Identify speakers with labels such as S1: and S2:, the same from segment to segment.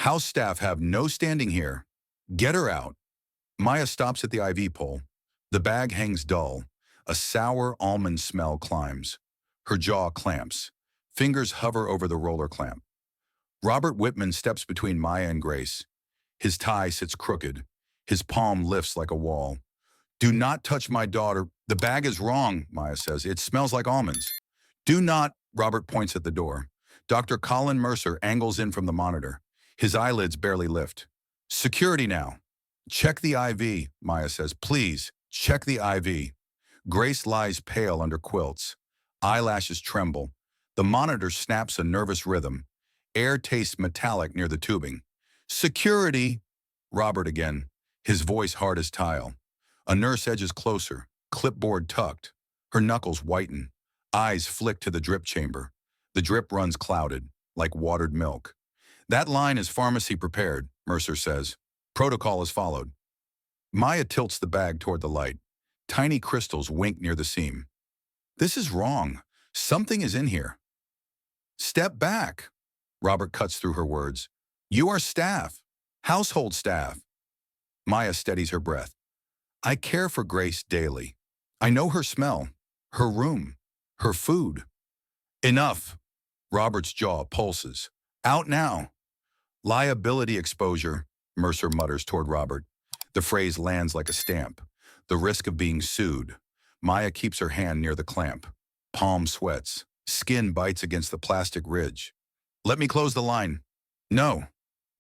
S1: House staff have no standing here. Get her out. Maya stops at the IV pole. The bag hangs dull. A sour almond smell climbs. Her jaw clamps. Fingers hover over the roller clamp. Robert Whitman steps between Maya and Grace. His tie sits crooked. His palm lifts like a wall. Do not touch my daughter. The bag is wrong, Maya says. It smells like almonds. Do not, Robert points at the door. Dr. Colin Mercer angles in from the monitor. His eyelids barely lift. Security now. Check the IV, Maya says. Please, check the IV. Grace lies pale under quilts. Eyelashes tremble. The monitor snaps a nervous rhythm. Air tastes metallic near the tubing. Security! Robert again, his voice hard as tile. A nurse edges closer, clipboard tucked. Her knuckles whiten. Eyes flick to the drip chamber. The drip runs clouded, like watered milk. That line is pharmacy prepared, Mercer says. Protocol is followed. Maya tilts the bag toward the light. Tiny crystals wink near the seam. This is wrong. Something is in here. Step back. Robert cuts through her words. You are staff. Household staff. Maya steadies her breath. I care for Grace daily. I know her smell, her room, her food. Enough. Robert's jaw pulses. Out now. Liability exposure, Mercer mutters toward Robert. The phrase lands like a stamp. The risk of being sued. Maya keeps her hand near the clamp. Palm sweats. Skin bites against the plastic ridge. Let me close the line. No.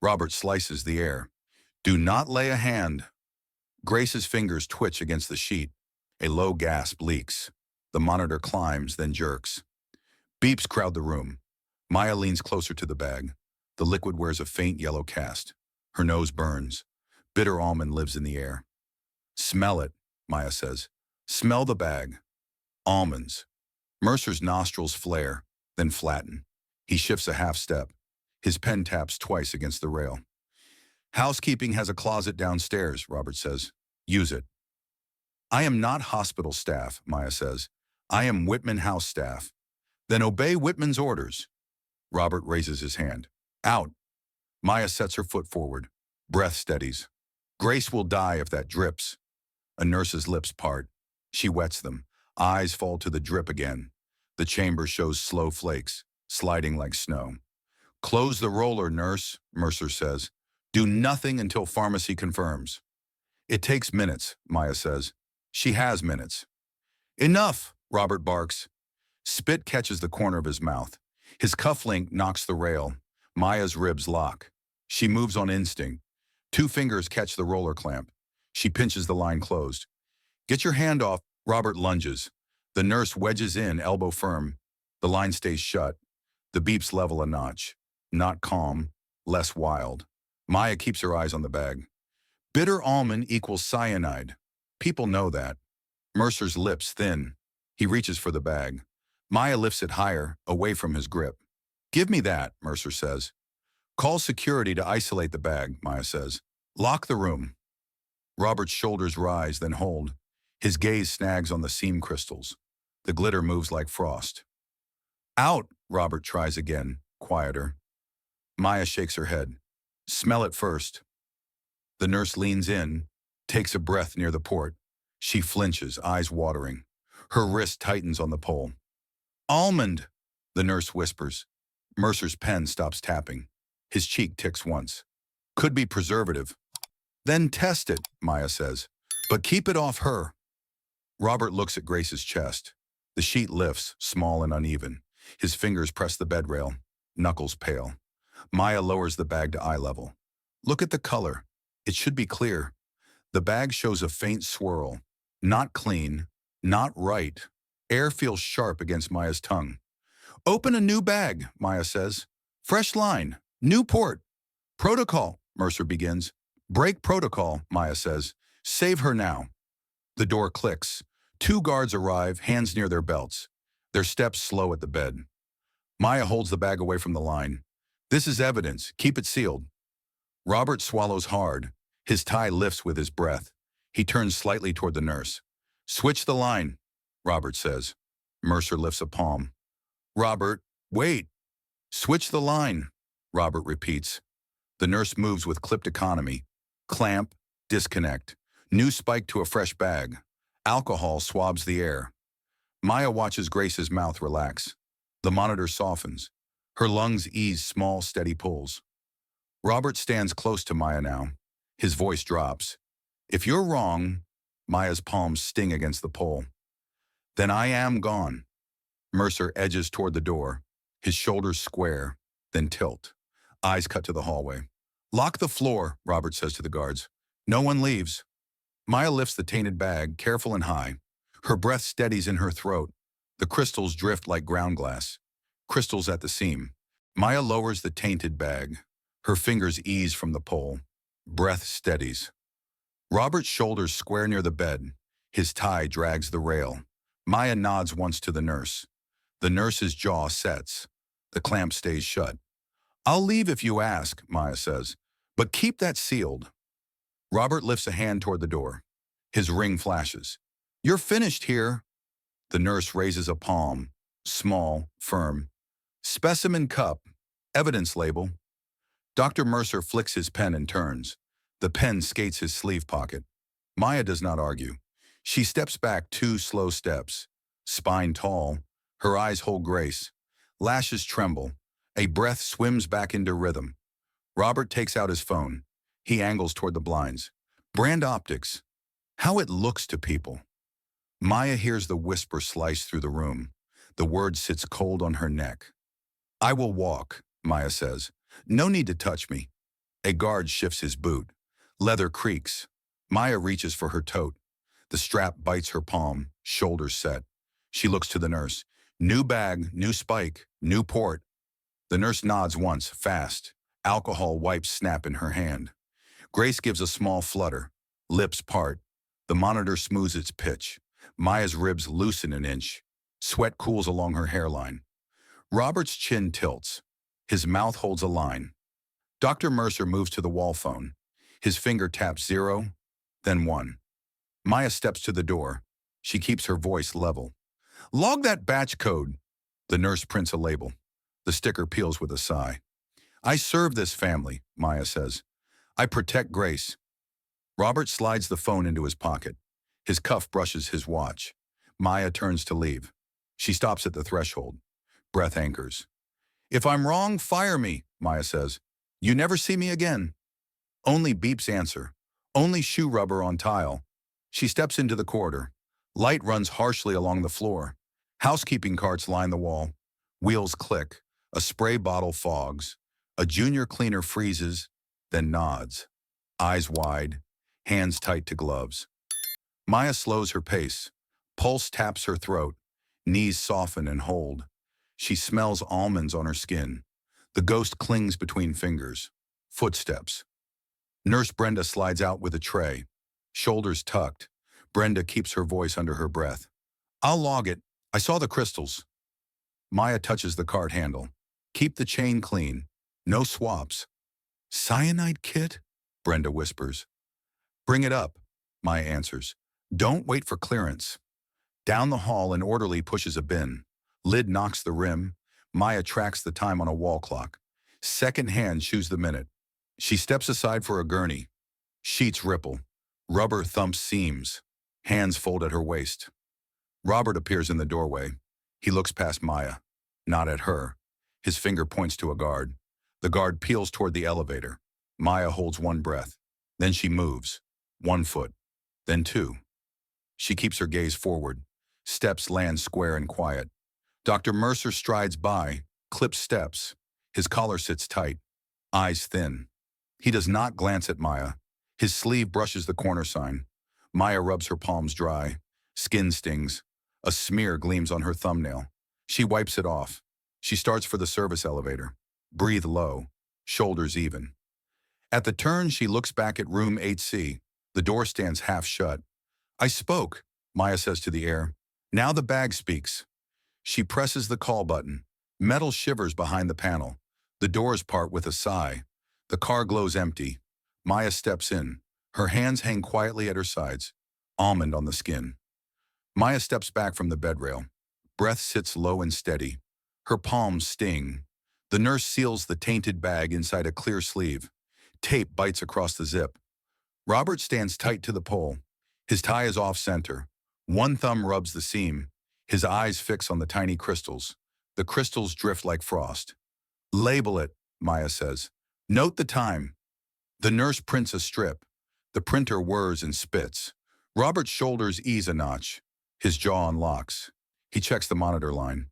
S1: Robert slices the air. Do not lay a hand. Grace's fingers twitch against the sheet. A low gasp leaks. The monitor climbs, then jerks. Beeps crowd the room. Maya leans closer to the bag. The liquid wears a faint yellow cast. Her nose burns. Bitter almond lives in the air. Smell it, Maya says. Smell the bag. Almonds. Mercer's nostrils flare, then flatten. He shifts a half step. His pen taps twice against the rail. Housekeeping has a closet downstairs, Robert says. Use it. I am not hospital staff, Maya says. I am Whitman house staff. Then obey Whitman's orders. Robert raises his hand. Out. Maya sets her foot forward. Breath steadies. Grace will die if that drips. A nurse's lips part. She wets them. Eyes fall to the drip again. The chamber shows slow flakes, sliding like snow. Close the roller, nurse, Mercer says. Do nothing until pharmacy confirms. It takes minutes, Maya says. She has minutes. Enough, Robert barks. Spit catches the corner of his mouth. His cufflink knocks the rail. Maya's ribs lock. She moves on instinct. 2 fingers catch the roller clamp. She pinches the line closed. Get your hand off, Robert lunges. The nurse wedges in, elbow firm. The line stays shut. The beeps level a notch. Not calm, less wild. Maya keeps her eyes on the bag. Bitter almond equals cyanide. People know that. Mercer's lips thin. He reaches for the bag. Maya lifts it higher, away from his grip. Give me that, Mercer says. Call security to isolate the bag, Maya says. Lock the room. Robert's shoulders rise, then hold. His gaze snags on the seam crystals. The glitter moves like frost. Out, Robert tries again, quieter. Maya shakes her head. Smell it first. The nurse leans in, takes a breath near the port. She flinches, eyes watering. Her wrist tightens on the pole. Almond, the nurse whispers. Mercer's pen stops tapping. His cheek ticks once. Could be preservative. Then test it, Maya says. But keep it off her. Robert looks at Grace's chest. The sheet lifts, small and uneven. His fingers press the bed rail, knuckles pale. Maya lowers the bag to eye level. Look at the color. It should be clear. The bag shows a faint swirl. Not clean, not right. Air feels sharp against Maya's tongue. Open a new bag, Maya says. Fresh line, new port. Protocol, Mercer begins. Break protocol, Maya says. Save her now. The door clicks. 2 guards arrive, hands near their belts. Their steps slow at the bed. Maya holds the bag away from the line. This is evidence. Keep it sealed. Robert swallows hard. His tie lifts with his breath. He turns slightly toward the nurse. Switch the line, Robert says. Mercer lifts a palm. Robert, wait. Switch the line, Robert repeats. The nurse moves with clipped economy. Clamp, disconnect. New spike to a fresh bag. Alcohol swabs the air. Maya watches Grace's mouth relax. The monitor softens. Her lungs ease small, steady pulls. Robert stands close to Maya now. His voice drops. If you're wrong, Maya's palms sting against the pole. Then I am gone. Mercer edges toward the door. His shoulders square, then tilt. Eyes cut to the hallway. Lock the floor, Robert says to the guards. No one leaves. Maya lifts the tainted bag, careful and high. Her breath steadies in her throat. The crystals drift like ground glass. Crystals at the seam. Maya lowers the tainted bag. Her fingers ease from the pole. Breath steadies. Robert's shoulders square near the bed. His tie drags the rail. Maya nods once to the nurse. The nurse's jaw sets. The clamp stays shut. I'll leave if you ask, Maya says, but keep that sealed. Robert lifts a hand toward the door. His ring flashes. You're finished here. The nurse raises a palm, small, firm. Specimen cup, evidence label. Dr. Mercer flicks his pen and turns. The pen skates his sleeve pocket. Maya does not argue. She steps back 2 slow steps. Spine tall. Her eyes hold grace. Lashes tremble. A breath swims back into rhythm. Robert takes out his phone. He angles toward the blinds. Brand optics. How it looks to people. Maya hears the whisper slice through the room. The word sits cold on her neck. I will walk, Maya says. No need to touch me. A guard shifts his boot. Leather creaks. Maya reaches for her tote. The strap bites her palm, shoulders set. She looks to the nurse. New bag, new spike, new port. The nurse nods once, fast. Alcohol wipes snap in her hand. Grace gives a small flutter. Lips part. The monitor smooths its pitch. Maya's ribs loosen an inch. Sweat cools along her hairline. Robert's chin tilts. His mouth holds a line. Dr. Mercer moves to the wall phone. His finger taps 0, then 1. Maya steps to the door. She keeps her voice level. Log that batch code. The nurse prints a label. The sticker peels with a sigh. I serve this family, Maya says. I protect Grace. Robert slides the phone into his pocket. His cuff brushes his watch. Maya turns to leave. She stops at the threshold. Breath anchors. If I'm wrong, fire me, Maya says. You never see me again. Only beeps answer. Only shoe rubber on tile. She steps into the corridor. Light runs harshly along the floor. Housekeeping carts line the wall. Wheels click. A spray bottle fogs. A junior cleaner freezes, then nods. Eyes wide, hands tight to gloves. Maya slows her pace. Pulse taps her throat. Knees soften and hold. She smells almonds on her skin. The ghost clings between fingers. Footsteps. Nurse Brenda slides out with a tray. Shoulders tucked. Brenda keeps her voice under her breath. I'll log it. I saw the crystals. Maya touches the cart handle. Keep the chain clean. No swaps. Cyanide kit? Brenda whispers. Bring it up, Maya answers. Don't wait for clearance. Down the hall, an orderly pushes a bin. Lid knocks the rim. Maya tracks the time on a wall clock. Second hand chews the minute. She steps aside for a gurney. Sheets ripple. Rubber thumps seams. Hands fold at her waist. Robert appears in the doorway. He looks past Maya. Not at her. His finger points to a guard. The guard peels toward the elevator. Maya holds one breath. Then she moves. 1 foot. Then 2. She keeps her gaze forward. Steps land square and quiet. Dr. Mercer strides by, clips steps. His collar sits tight. Eyes thin. He does not glance at Maya. His sleeve brushes the corner sign. Maya rubs her palms dry. Skin stings. A smear gleams on her thumbnail. She wipes it off. She starts for the service elevator. Breathe low. Shoulders even. At the turn, she looks back at room 8C. The door stands half shut. I spoke, Maya says to the air. Now the bag speaks. She presses the call button. Metal shivers behind the panel. The doors part with a sigh. The car glows empty. Maya steps in. Her hands hang quietly at her sides. Almond on the skin. Maya steps back from the bed rail. Breath sits low and steady. Her palms sting. The nurse seals the tainted bag inside a clear sleeve. Tape bites across the zip. Robert stands tight to the pole. His tie is off-center. One thumb rubs the seam. His eyes fix on the tiny crystals. The crystals drift like frost. "Label it," Maya says. "Note the time." The nurse prints a strip. The printer whirs and spits. Robert's shoulders ease a notch. His jaw unlocks. He checks the monitor line.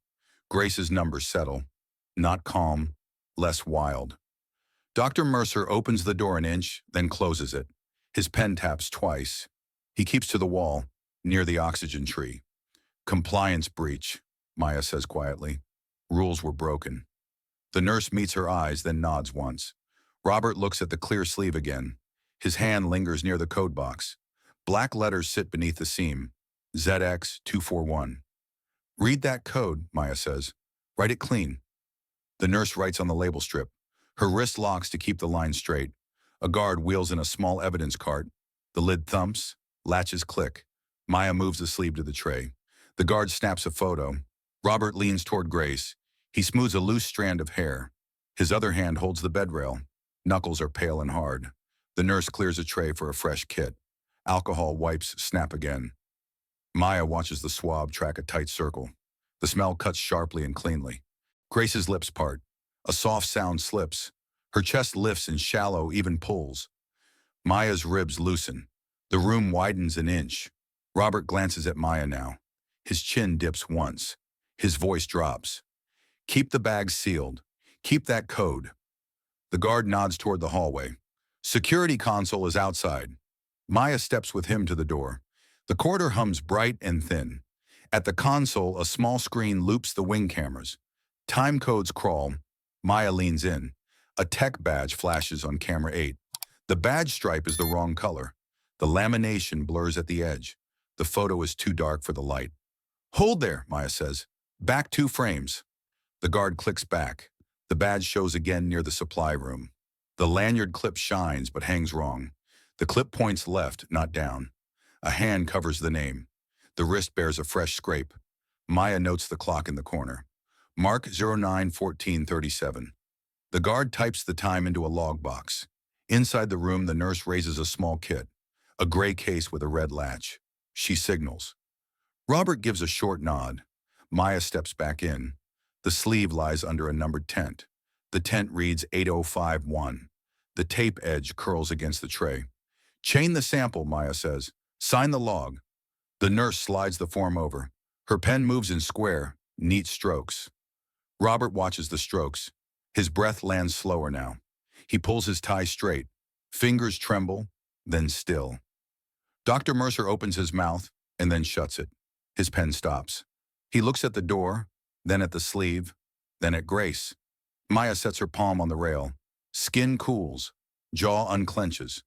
S1: Grace's numbers settle. Not calm, less wild. Dr. Mercer opens the door an inch, then closes it. His pen taps twice. He keeps to the wall, near the oxygen tree. "Compliance breach," Maya says quietly. "Rules were broken." The nurse meets her eyes, then nods once. Robert looks at the clear sleeve again. His hand lingers near the code box. Black letters sit beneath the seam. ZX241. "Read that code," Maya says. "Write it clean." The nurse writes on the label strip. Her wrist locks to keep the line straight. A guard wheels in a small evidence cart. The lid thumps. Latches click. Maya moves the sleeve to the tray. The guard snaps a photo. Robert leans toward Grace. He smooths a loose strand of hair. His other hand holds the bedrail. Knuckles are pale and hard. The nurse clears a tray for a fresh kit. Alcohol wipes snap again. Maya watches the swab track a tight circle. The smell cuts sharply and cleanly. Grace's lips part. A soft sound slips. Her chest lifts in shallow, even pulls. Maya's ribs loosen. The room widens an inch. Robert glances at Maya now. His chin dips once. His voice drops. "Keep the bag sealed. Keep that code." The guard nods toward the hallway. Security console is outside. Maya steps with him to the door. The corridor hums bright and thin. At the console, a small screen loops the wing cameras. Time codes crawl. Maya leans in. A tech badge flashes on camera 8. The badge stripe is the wrong color. The lamination blurs at the edge. The photo is too dark for the light. "Hold there," Maya says. "Back 2 frames." The guard clicks back. The badge shows again near the supply room. The lanyard clip shines but hangs wrong. The clip points left, not down. A hand covers the name. The wrist bears a fresh scrape. Maya notes the clock in the corner. Mark 09:14:37. The guard types the time into a log box. Inside the room, the nurse raises a small kit. A gray case with a red latch. She signals. Robert gives a short nod. Maya steps back in. The sleeve lies under a numbered tent. The tent reads 8051. The tape edge curls against the tray. "Chain the sample," Maya says. "Sign the log." The nurse slides the form over. Her pen moves in square, neat strokes. Robert watches the strokes. His breath lands slower now. He pulls his tie straight. Fingers tremble, then still. Dr. Mercer opens his mouth and then shuts it. His pen stops. He looks at the door, then at the sleeve, then at Grace. Maya sets her palm on the rail. Skin cools. Jaw unclenches.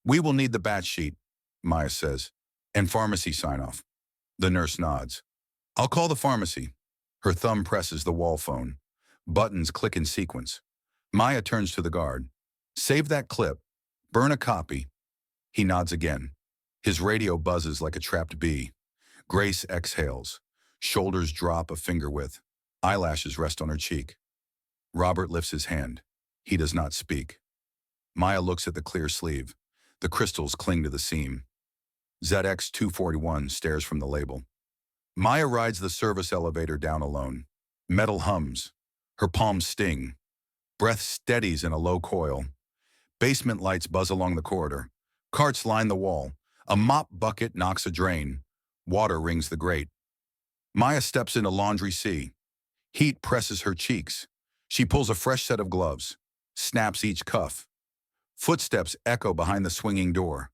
S1: "We will need the batch sheet," Maya says, "and pharmacy sign-off." The nurse nods. "I'll call the pharmacy." Her thumb presses the wall phone. Buttons click in sequence. Maya turns to the guard. "Save that clip. Burn a copy." He nods again. His radio buzzes like a trapped bee. Grace exhales. Shoulders drop a finger width. Eyelashes rest on her cheek. Robert lifts his hand. He does not speak. Maya looks at the clear sleeve. The crystals cling to the seam. ZX241 stares from the label. Maya rides the service elevator down alone. Metal hums. Her palms sting. Breath steadies in a low coil. Basement lights buzz along the corridor. Carts line the wall. A mop bucket knocks a drain. Water rings the grate. Maya steps into laundry sea. Heat presses her cheeks. She pulls a fresh set of gloves. Snaps each cuff. Footsteps echo behind the swinging door.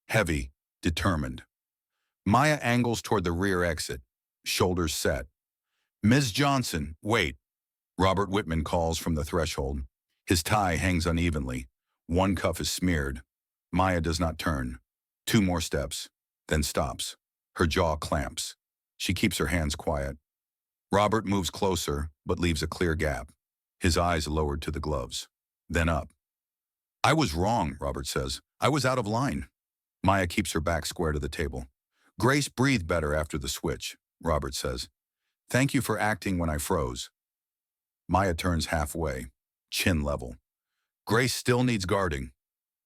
S1: Heavy, determined. Maya angles toward the rear exit. Shoulders set. "Ms. Johnson, wait." Robert Whitman calls from the threshold. His tie hangs unevenly. One cuff is smeared. Maya does not turn. 2 more steps, then stops. Her jaw clamps. She keeps her hands quiet. Robert moves closer, but leaves a clear gap. His eyes lowered to the gloves. Then up. "I was wrong," Robert says. "I was out of line." Maya keeps her back square to the table. "Grace breathed better after the switch," Robert says. "Thank you for acting when I froze." Maya turns halfway, chin level. Grace still needs guarding.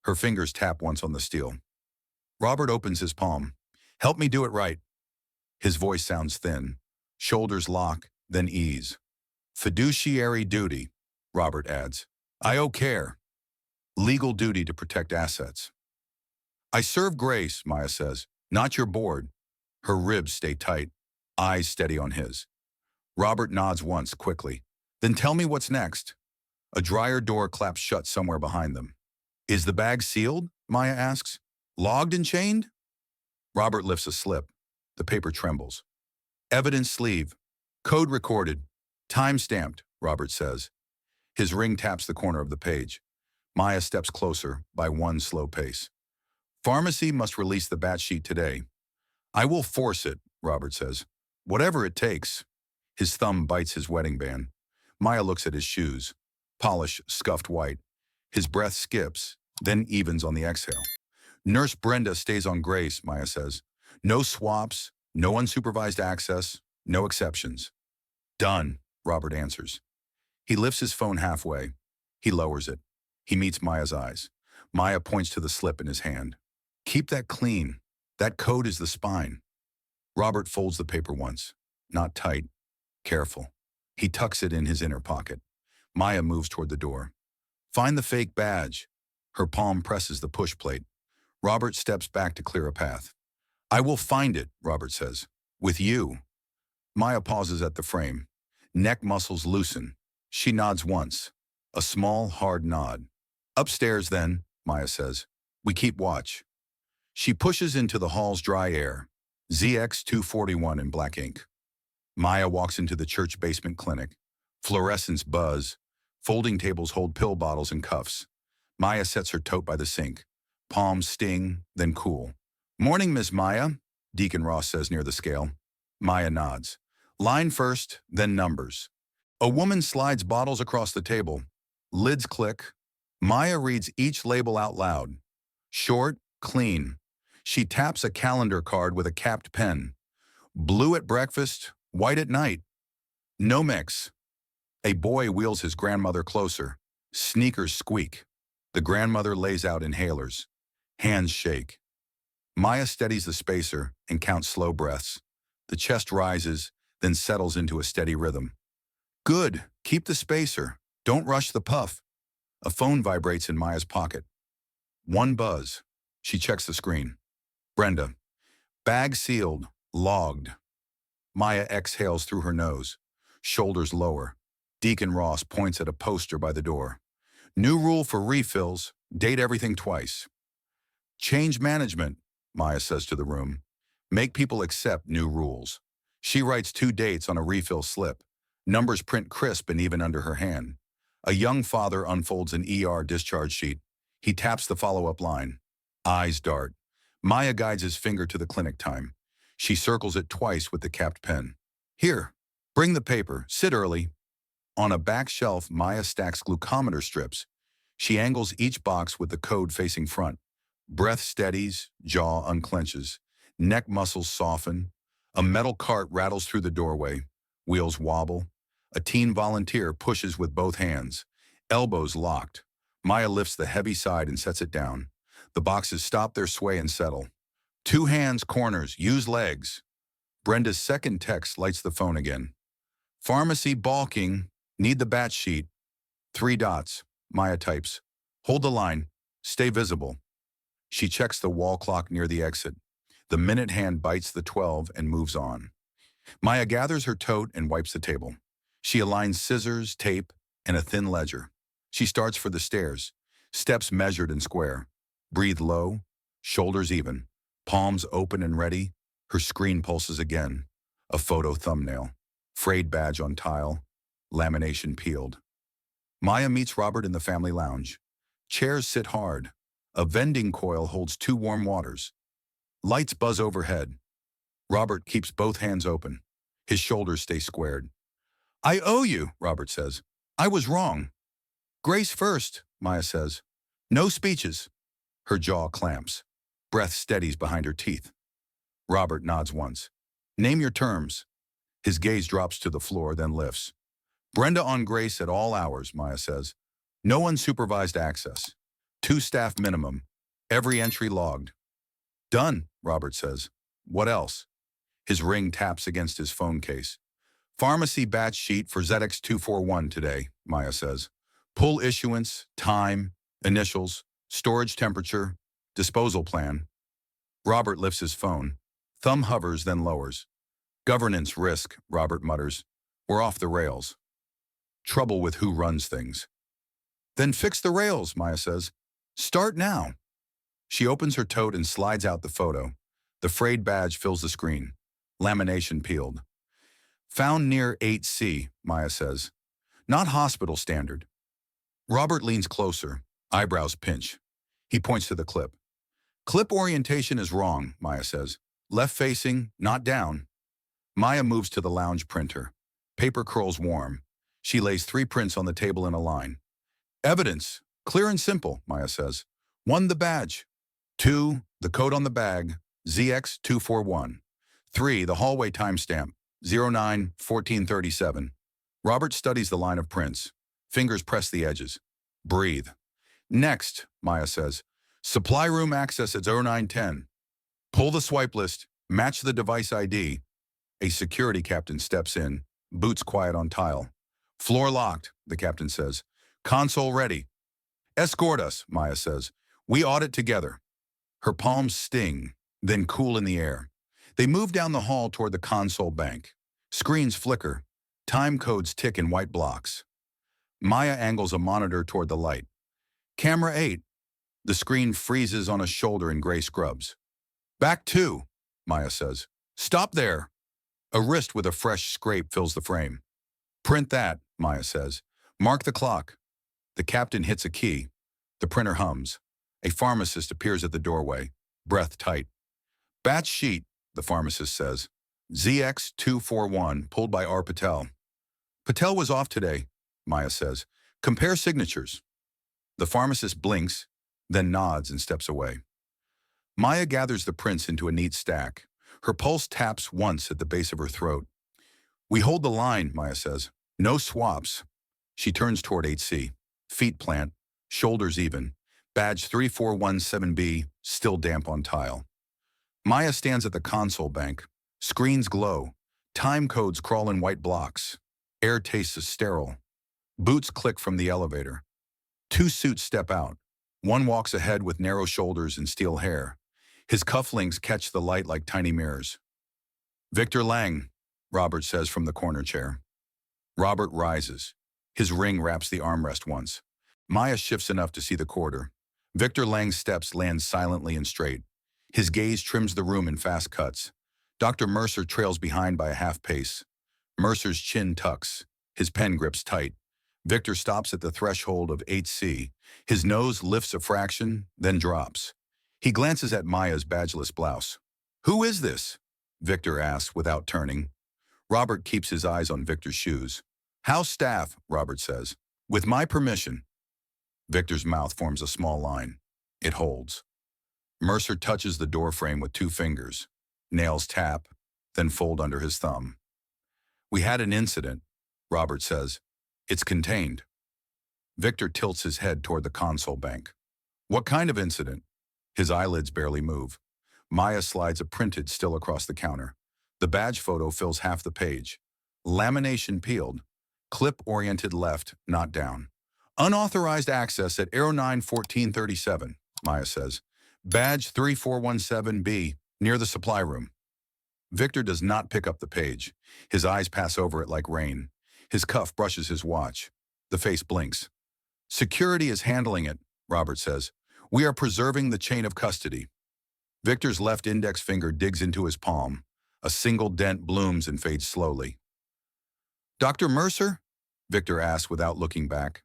S1: Her fingers tap once on the steel. Robert opens his palm. Help me do it right. His voice sounds thin. Shoulders lock, then ease. Fiduciary duty, Robert adds. I owe care. Legal duty to protect assets. I serve Grace, Maya says, not your board. Her ribs stay tight, eyes steady on his. Robert nods once, quickly. Then tell me what's next. A dryer door claps shut somewhere behind them. Is the bag sealed? Maya asks. Logged and chained? Robert lifts a slip. The paper trembles. Evidence sleeve. Code recorded. Time stamped, Robert says. His ring taps the corner of the page. Maya steps closer by one slow pace. Pharmacy must release the batch sheet today. I will force it, Robert says. Whatever it takes. His thumb bites his wedding band. Maya looks at his shoes. Polish, scuffed white. His breath skips, then evens on the exhale. Nurse Brenda stays on Grace, Maya says. No swaps, no unsupervised access, no exceptions. Done, Robert answers. He lifts his phone halfway. He lowers it. He meets Maya's eyes. Maya points to the slip in his hand. Keep that clean. That code is the spine. Robert folds the paper once. Not tight. Careful. He tucks it in his inner pocket. Maya moves toward the door. Find the fake badge. Her palm presses the push plate. Robert steps back to clear a path. I will find it, Robert says. With you. Maya pauses at the frame. Neck muscles loosen. She nods once. A small, hard nod. Upstairs then, Maya says. We keep watch. She pushes into the hall's dry air. ZX 241 in black ink. Maya walks into the church basement clinic. Fluorescents buzz. Folding tables hold pill bottles and cuffs. Maya sets her tote by the sink. Palms sting, then cool. Morning, Miss Maya, Deacon Ross says near the scale. Maya nods. Line first, then numbers. A woman slides bottles across the table. Lids click. Maya reads each label out loud. Short, clean. She taps a calendar card with a capped pen. Blue at breakfast, white at night. No mix. A boy wheels his grandmother closer. Sneakers squeak. The grandmother lays out inhalers. Hands shake. Maya steadies the spacer and counts slow breaths. The chest rises, then settles into a steady rhythm. Good. Keep the spacer. Don't rush the puff. A phone vibrates in Maya's pocket. One buzz. She checks the screen. Brenda. Bag sealed. Logged. Maya exhales through her nose. Shoulders lower. Deacon Ross points at a poster by the door. New rule for refills. Date everything twice. Change management, Maya says to the room. Make people accept new rules. She writes 2 dates on a refill slip. Numbers print crisp and even under her hand. A young father unfolds an ER discharge sheet. He taps the follow-up line. Eyes dart. Maya guides his finger to the clinic time. She circles it twice with the capped pen. Here, bring the paper. Sit early. On a back shelf, Maya stacks glucometer strips. She angles each box with the code facing front. Breath steadies, jaw unclenches. Neck muscles soften. A metal cart rattles through the doorway. Wheels wobble. A teen volunteer pushes with both hands. Elbows locked. Maya lifts the heavy side and sets it down. The boxes stop their sway and settle. 2 hands, corners, use legs. Brenda's second text lights the phone again. Pharmacy balking. Need the batch sheet. 3 dots. Maya types. Hold the line. Stay visible. She checks the wall clock near the exit. The minute hand bites the 12 and moves on. Maya gathers her tote and wipes the table. She aligns scissors, tape, and a thin ledger. She starts for the stairs. Steps measured and square. Breathe low. Shoulders even. Palms open and ready. Her screen pulses again. A photo thumbnail. Frayed badge on tile. Lamination peeled. Maya meets Robert in the family lounge. Chairs sit hard. A vending coil holds 2 warm waters. Lights buzz overhead. Robert keeps both hands open. His shoulders stay squared. I owe you, Robert says. I was wrong. Grace first, Maya says. No speeches. Her jaw clamps. Breath steadies behind her teeth. Robert nods once. Name your terms. His gaze drops to the floor, then lifts. Brenda on Grace at all hours, Maya says. No unsupervised access. 2 staff minimum. Every entry logged. Done, Robert says. What else? His ring taps against his phone case. Pharmacy batch sheet for ZX241 today, Maya says. Pull issuance, time, initials, storage temperature, disposal plan. Robert lifts his phone. Thumb hovers, then lowers. Governance risk, Robert mutters. We're off the rails. Trouble with who runs things. Then fix the rails, Maya says. Start now. She opens her tote and slides out the photo. The frayed badge fills the screen. Lamination peeled. Found near 8C, Maya says. Not hospital standard. Robert leans closer, eyebrows pinch. He points to the clip. Clip orientation is wrong, Maya says. Left facing, not down. Maya moves to the lounge printer. Paper curls warm. She lays 3 prints on the table in a line. Evidence, clear and simple, Maya says. 1, the badge. 2, the code on the bag, ZX241. 3, the hallway timestamp, 09-1437. Robert studies the line of prints. Fingers press the edges. Breathe. Next, Maya says. Supply room access at 0910. Pull the swipe list. Match the device ID. A security captain steps in. Boots quiet on tile. Floor locked, the captain says. Console ready. Escort us, Maya says. We audit together. Her palms sting, then cool in the air. They move down the hall toward the console bank. Screens flicker. Time codes tick in white blocks. Maya angles a monitor toward the light. Camera 8. The screen freezes on a shoulder in gray scrubs. Back 2, Maya says. Stop there. A wrist with a fresh scrape fills the frame. Print that, Maya says. Mark the clock. The captain hits a key. The printer hums. A pharmacist appears at the doorway, breath tight. Batch sheet, the pharmacist says. ZX241, pulled by R. Patel. Patel was off today, Maya says. Compare signatures. The pharmacist blinks, then nods and steps away. Maya gathers the prints into a neat stack. Her pulse taps once at the base of her throat. We hold the line, Maya says. No swaps. She turns toward 8C. Feet plant, shoulders even. Badge 3417B, still damp on tile. Maya stands at the console bank. Screens glow. Time codes crawl in white blocks. Air tastes sterile. Boots click from the elevator. 2 suits step out. One walks ahead with narrow shoulders and steel hair. His cufflinks catch the light like tiny mirrors. Victor Lang, Robert says from the corner chair. Robert rises. His ring wraps the armrest once. Maya shifts enough to see the corridor. Victor Lang's steps land silently and straight. His gaze trims the room in fast cuts. Dr. Mercer trails behind by a half pace. Mercer's chin tucks. His pen grips tight. Victor stops at the threshold of 8C. His nose lifts a fraction, then drops. He glances at Maya's badgeless blouse. Who is this? Victor asks without turning. Robert keeps his eyes on Victor's shoes. House staff, Robert says. With my permission. Victor's mouth forms a small line. It holds. Mercer touches the door frame with 2 fingers. Nails tap, then fold under his thumb. We had an incident, Robert says. It's contained. Victor tilts his head toward the console bank. What kind of incident? His eyelids barely move. Maya slides a printed still across the counter. The badge photo fills half the page. Lamination peeled. Clip oriented left, not down. Unauthorized access at 09-1437, Maya says. Badge 3417B, near the supply room. Victor does not pick up the page. His eyes pass over it like rain. His cuff brushes his watch. The face blinks. Security is handling it, Robert says. We are preserving the chain of custody. Victor's left index finger digs into his palm. A single dent blooms and fades slowly. Dr. Mercer? Victor asks without looking back.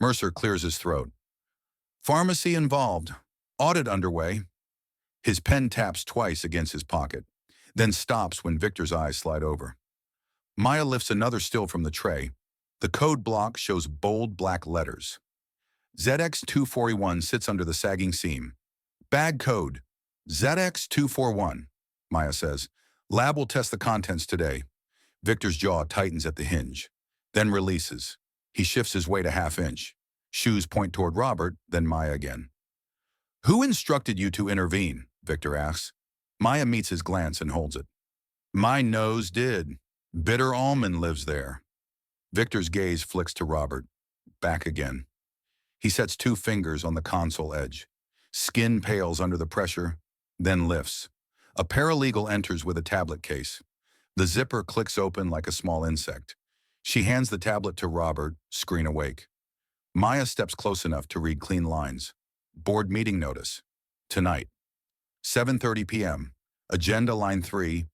S1: Mercer clears his throat. Pharmacy involved. Audit underway. His pen taps twice against his pocket, then stops when Victor's eyes slide over. Maya lifts another still from the tray. The code block shows bold black letters. ZX241 sits under the sagging seam. Bag code. ZX241, Maya says. Lab will test the contents today. Victor's jaw tightens at the hinge, then releases. He shifts his weight a half inch. Shoes point toward Robert, then Maya again. Who instructed you to intervene? Victor asks. Maya meets his glance and holds it. My nose did. Bitter almond lives there. Victor's gaze flicks to Robert. Back again. He sets two fingers on the console edge. Skin pales under the pressure, then lifts. A paralegal enters with a tablet case. The zipper clicks open like a small insect. She hands the tablet to Robert, screen awake. Maya steps close enough to read clean lines. Board meeting notice. Tonight. 7:30 p.m. Agenda line 3.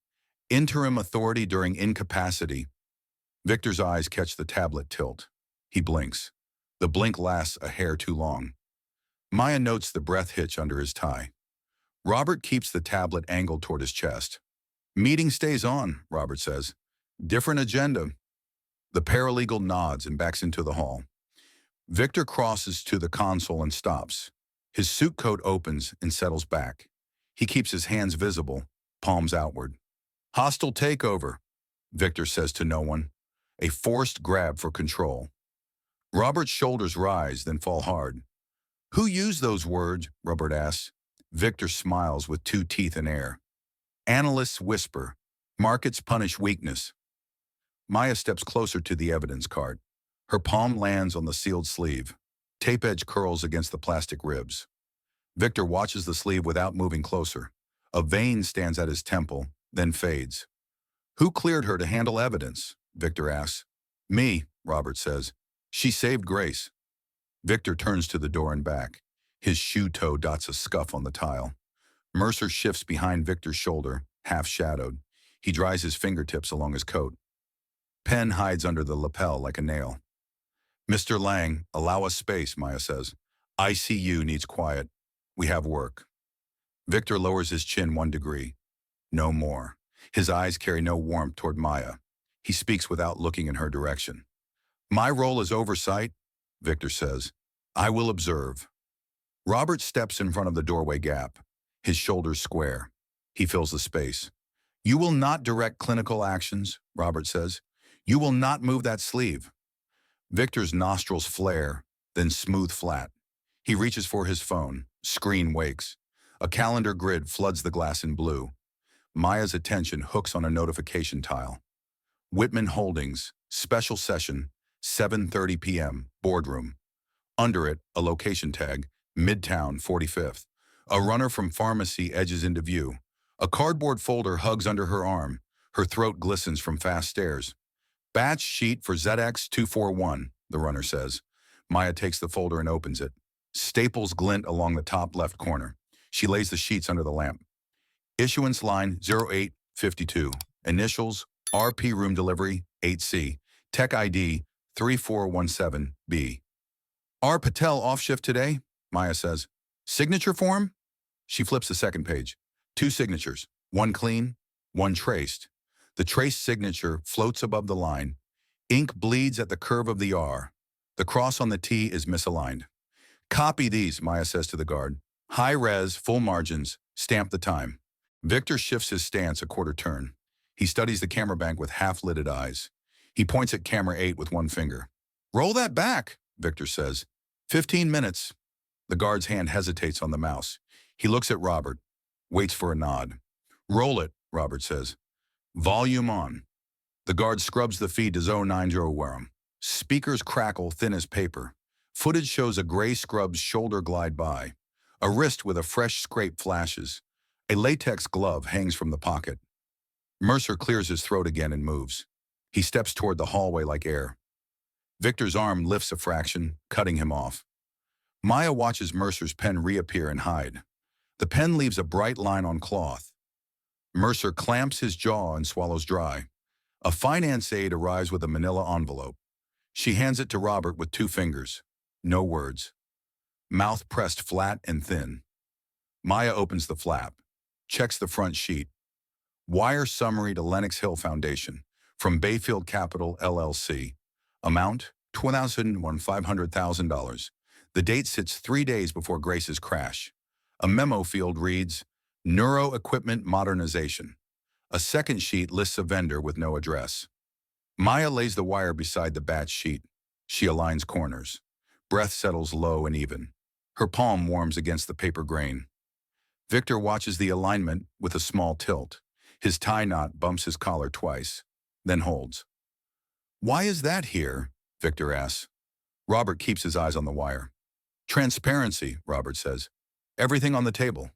S1: Interim authority during incapacity. Victor's eyes catch the tablet tilt. He blinks. The blink lasts a hair too long. Maya notes the breath hitch under his tie. Robert keeps the tablet angled toward his chest. Meeting stays on, Robert says. Different agenda. The paralegal nods and backs into the hall. Victor crosses to the console and stops. His suit coat opens and settles back. He keeps his hands visible, palms outward. Hostile takeover, Victor says to no one. A forced grab for control. Robert's shoulders rise, then fall hard. Who used those words? Robert asks. Victor smiles with two teeth in air. Analysts whisper. Markets punish weakness. Maya steps closer to the evidence cart. Her palm lands on the sealed sleeve. Tape edge curls against the plastic ribs. Victor watches the sleeve without moving closer. A vein stands at his temple, then fades. Who cleared her to handle evidence? Victor asks. Me, Robert says. She saved Grace. Victor turns to the door and back. His shoe toe dots a scuff on the tile. Mercer shifts behind Victor's shoulder, half shadowed. He dries his fingertips along his coat. Pen hides under the lapel like a nail. Mr. Lang, allow us space, Maya says. ICU needs quiet. We have work. Victor lowers his chin 1 degree. No more. His eyes carry no warmth toward Maya. He speaks without looking in her direction. My role is oversight, Victor says. I will observe. Robert steps in front of the doorway gap. His shoulders square. He fills the space. You will not direct clinical actions, Robert says. You will not move that sleeve. Victor's nostrils flare, then smooth flat. He reaches for his phone. Screen wakes. A calendar grid floods the glass in blue. Maya's attention hooks on a notification tile. Whitman Holdings, special session, 7:30 p.m., boardroom. Under it, a location tag, Midtown 45th. A runner from pharmacy edges into view. A cardboard folder hugs under her arm. Her throat glistens from fast stairs. Batch sheet for ZX241, the runner says. Maya takes the folder and opens it. Staples glint along the top left corner. She lays the sheets under the lamp. Issuance line 0852. Initials RP room delivery 8C. Tech ID 3417B. R. Patel off shift today? Maya says. Signature form? She flips the second page. 2 signatures. 1 clean, 1 traced. The traced signature floats above the line. Ink bleeds at the curve of the R. The cross on the T is misaligned. Copy these, Maya says to the guard. High res, full margins, stamp the time. Victor shifts his stance a quarter turn. He studies the camera bank with half-lidded eyes. He points at camera 8 with 1 finger. Roll that back, Victor says. 15 minutes. The guard's hand hesitates on the mouse. He looks at Robert, waits for a nod. Roll it, Robert says. Volume on. The guard scrubs the feed to zone 90 Wareham. Speakers crackle thin as paper. Footage shows a gray scrub's shoulder glide by. A wrist with a fresh scrape flashes. A latex glove hangs from the pocket. Mercer clears his throat again and moves. He steps toward the hallway like air. Victor's arm lifts a fraction, cutting him off. Maya watches Mercer's pen reappear and hide. The pen leaves a bright line on cloth. Mercer clamps his jaw and swallows dry. A finance aide arrives with a manila envelope. She hands it to Robert with 2 fingers. No words. Mouth pressed flat and thin. Maya opens the flap, checks the front sheet. Wire summary to Lenox Hill Foundation from Bayfield Capital, LLC. Amount, $500,000. The date sits 3 days before Grace's crash. A memo field reads, Neuro Equipment Modernization. A second sheet lists a vendor with no address. Maya lays the wire beside the batch sheet. She aligns corners. Breath settles low and even. Her palm warms against the paper grain. Victor watches the alignment with a small tilt. His tie knot bumps his collar twice, then holds. "Why is that here?" Victor asks. Robert keeps his eyes on the wire. "Transparency," Robert says. "Everything on the table."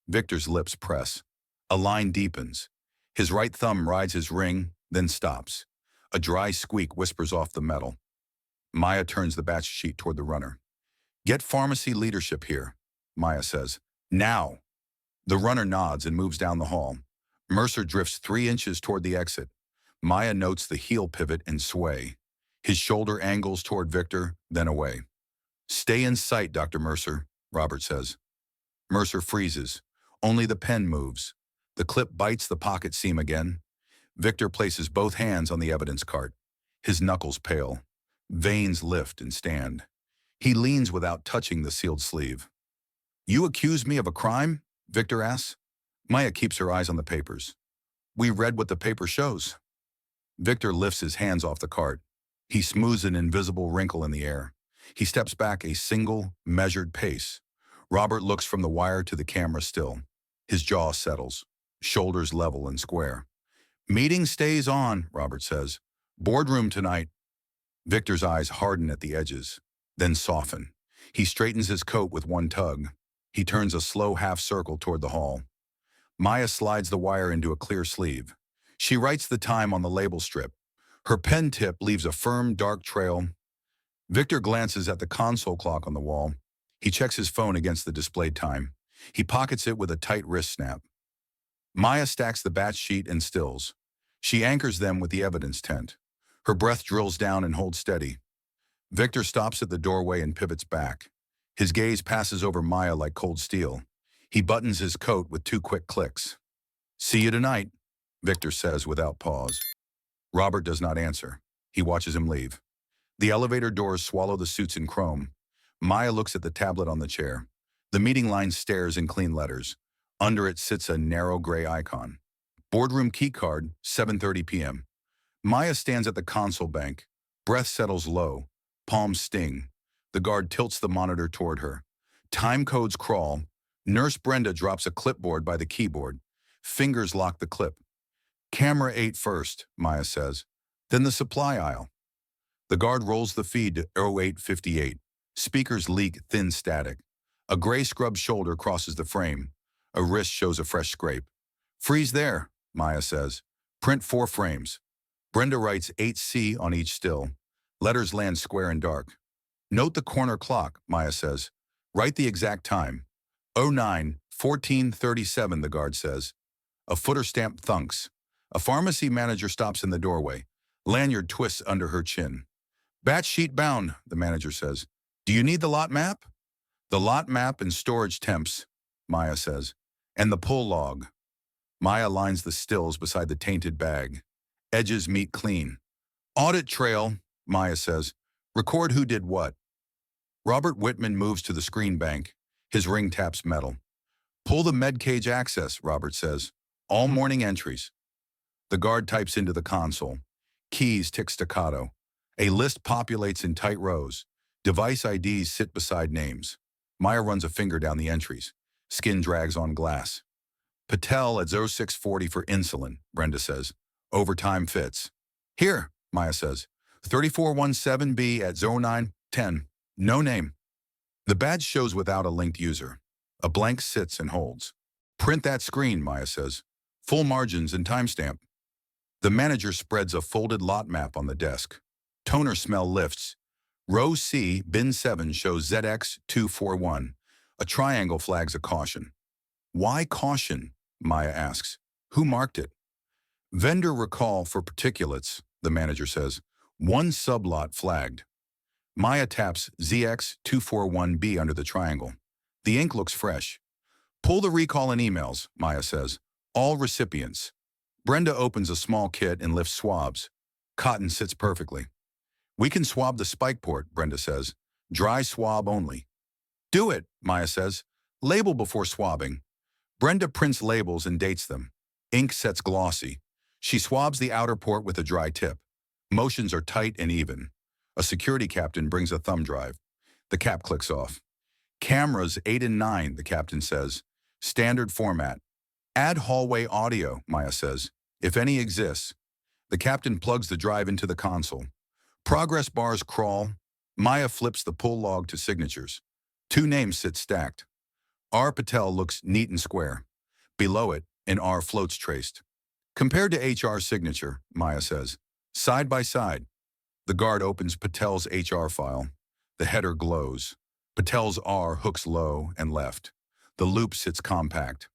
S1: Victor's lips press. A line deepens. His right thumb rides his ring, then stops. A dry squeak whispers off the metal. Maya turns the batch sheet toward the runner. "Get pharmacy leadership here," Maya says. "Now." The runner nods and moves down the hall. Mercer drifts 3 inches toward the exit. Maya notes the heel pivot and sway. His shoulder angles toward Victor, then away. "Stay in sight, Dr. Mercer," Robert says. Mercer freezes. Only the pen moves. The clip bites the pocket seam again. Victor places both hands on the evidence cart. His knuckles pale. Veins lift and stand. He leans without touching the sealed sleeve. "You accuse me of a crime?" Victor asks. Maya keeps her eyes on the papers. "We read what the paper shows." Victor lifts his hands off the cart. He smooths an invisible wrinkle in the air. He steps back a single, measured pace. Robert looks from the wire to the camera still. His jaw settles, shoulders level and square. "Meeting stays on," Robert says. "Boardroom tonight." Victor's eyes harden at the edges, then soften. He straightens his coat with one tug. He turns a slow half circle toward the hall. Maya slides the wire into a clear sleeve. She writes the time on the label strip. Her pen tip leaves a firm, dark trail. Victor glances at the console clock on the wall. He checks his phone against the displayed time. He pockets it with a tight wrist snap. Maya stacks the batch sheet and stills. She anchors them with the evidence tent. Her breath drills down and holds steady. Victor stops at the doorway and pivots back. His gaze passes over Maya like cold steel. He buttons his coat with 2 quick clicks. "See you tonight," Victor says without pause. Robert does not answer. He watches him leave. The elevator doors swallow the suits in chrome. Maya looks at the tablet on the chair. The meeting line stares in clean letters. Under it sits a narrow gray icon. Boardroom keycard, 7:30 p.m. Maya stands at the console bank. Breath settles low. Palms sting. The guard tilts the monitor toward her. Time codes crawl. Nurse Brenda drops a clipboard by the keyboard. Fingers lock the clip. "Camera 8 first," Maya says. "Then the supply aisle." The guard rolls the feed to 0858. Speakers leak thin static. A gray scrubbed shoulder crosses the frame. A wrist shows a fresh scrape. "Freeze there," Maya says. "Print 4 frames." Brenda writes 8C on each still. Letters land square and dark. "Note the corner clock," Maya says. "Write the exact time." 09:14:37, the guard says. A footer stamp thunks. A pharmacy manager stops in the doorway. Lanyard twists under her chin. "Batch sheet bound," the manager says. "Do you need the lot map?" "The lot map and storage temps," Maya says. "And the pull log." Maya lines the stills beside the tainted bag. Edges meet clean. "Audit trail," Maya says. "Record who did what." Robert Whitman moves to the screen bank. His ring taps metal. "Pull the med cage access," Robert says. "All morning entries." The guard types into the console. Keys tick staccato. A list populates in tight rows. Device IDs sit beside names. Maya runs a finger down the entries. Skin drags on glass. "Patel at 0640 for insulin," Brenda says. "Overtime fits." "Here," Maya says. 3417B at 0910. No name. The badge shows without a linked user. A blank sits and holds. "Print that screen," Maya says. "Full margins and timestamp." The manager spreads a folded lot map on the desk. Toner smell lifts. Row C, bin 7 shows ZX241. A triangle flags a caution. "Why caution?" Maya asks. "Who marked it?" "Vendor recall for particulates," the manager says. "1 sublot flagged." Maya taps ZX241B under the triangle. The ink looks fresh. "Pull the recall and emails," Maya says. "All recipients." Brenda opens a small kit and lifts swabs. Cotton sits perfectly. "We can swab the spike port," Brenda says. "Dry swab only." "Do it," Maya says. "Label before swabbing." Brenda prints labels and dates them. Ink sets glossy. She swabs the outer port with a dry tip. Motions are tight and even. A security captain brings a thumb drive. The cap clicks off. Cameras 8 and 9, the captain says. Standard format. Add hallway audio, Maya says, if any exists. The captain plugs the drive into the console. Progress bars crawl. Maya flips the pull log to signatures. 2 names sit stacked. R. Patel looks neat and square. Below it, an R floats traced. Compared to HR signature, Maya says. Side by side. The guard opens Patel's HR file. The header glows. Patel's R hooks low and left. The loop sits compact.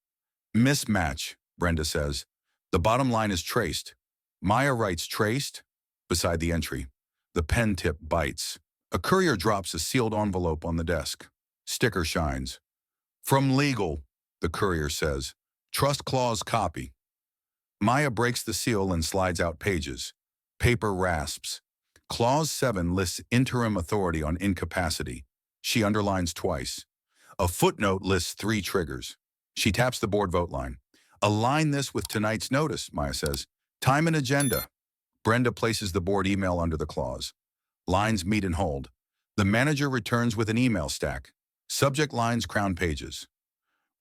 S1: Mismatch, Brenda says. The bottom line is traced. Maya writes traced beside the entry. The pen tip bites. A courier drops a sealed envelope on the desk. Sticker shines. From legal, the courier says. Trust clause copy. Maya breaks the seal and slides out pages. Paper rasps. Clause 7 lists interim authority on incapacity. She underlines twice. A footnote lists 3 triggers. She taps the board vote line. Align this with tonight's notice, Maya says. Time and agenda. Brenda places the board email under the clause. Lines meet and hold. The manager returns with an email stack. Subject lines crown pages.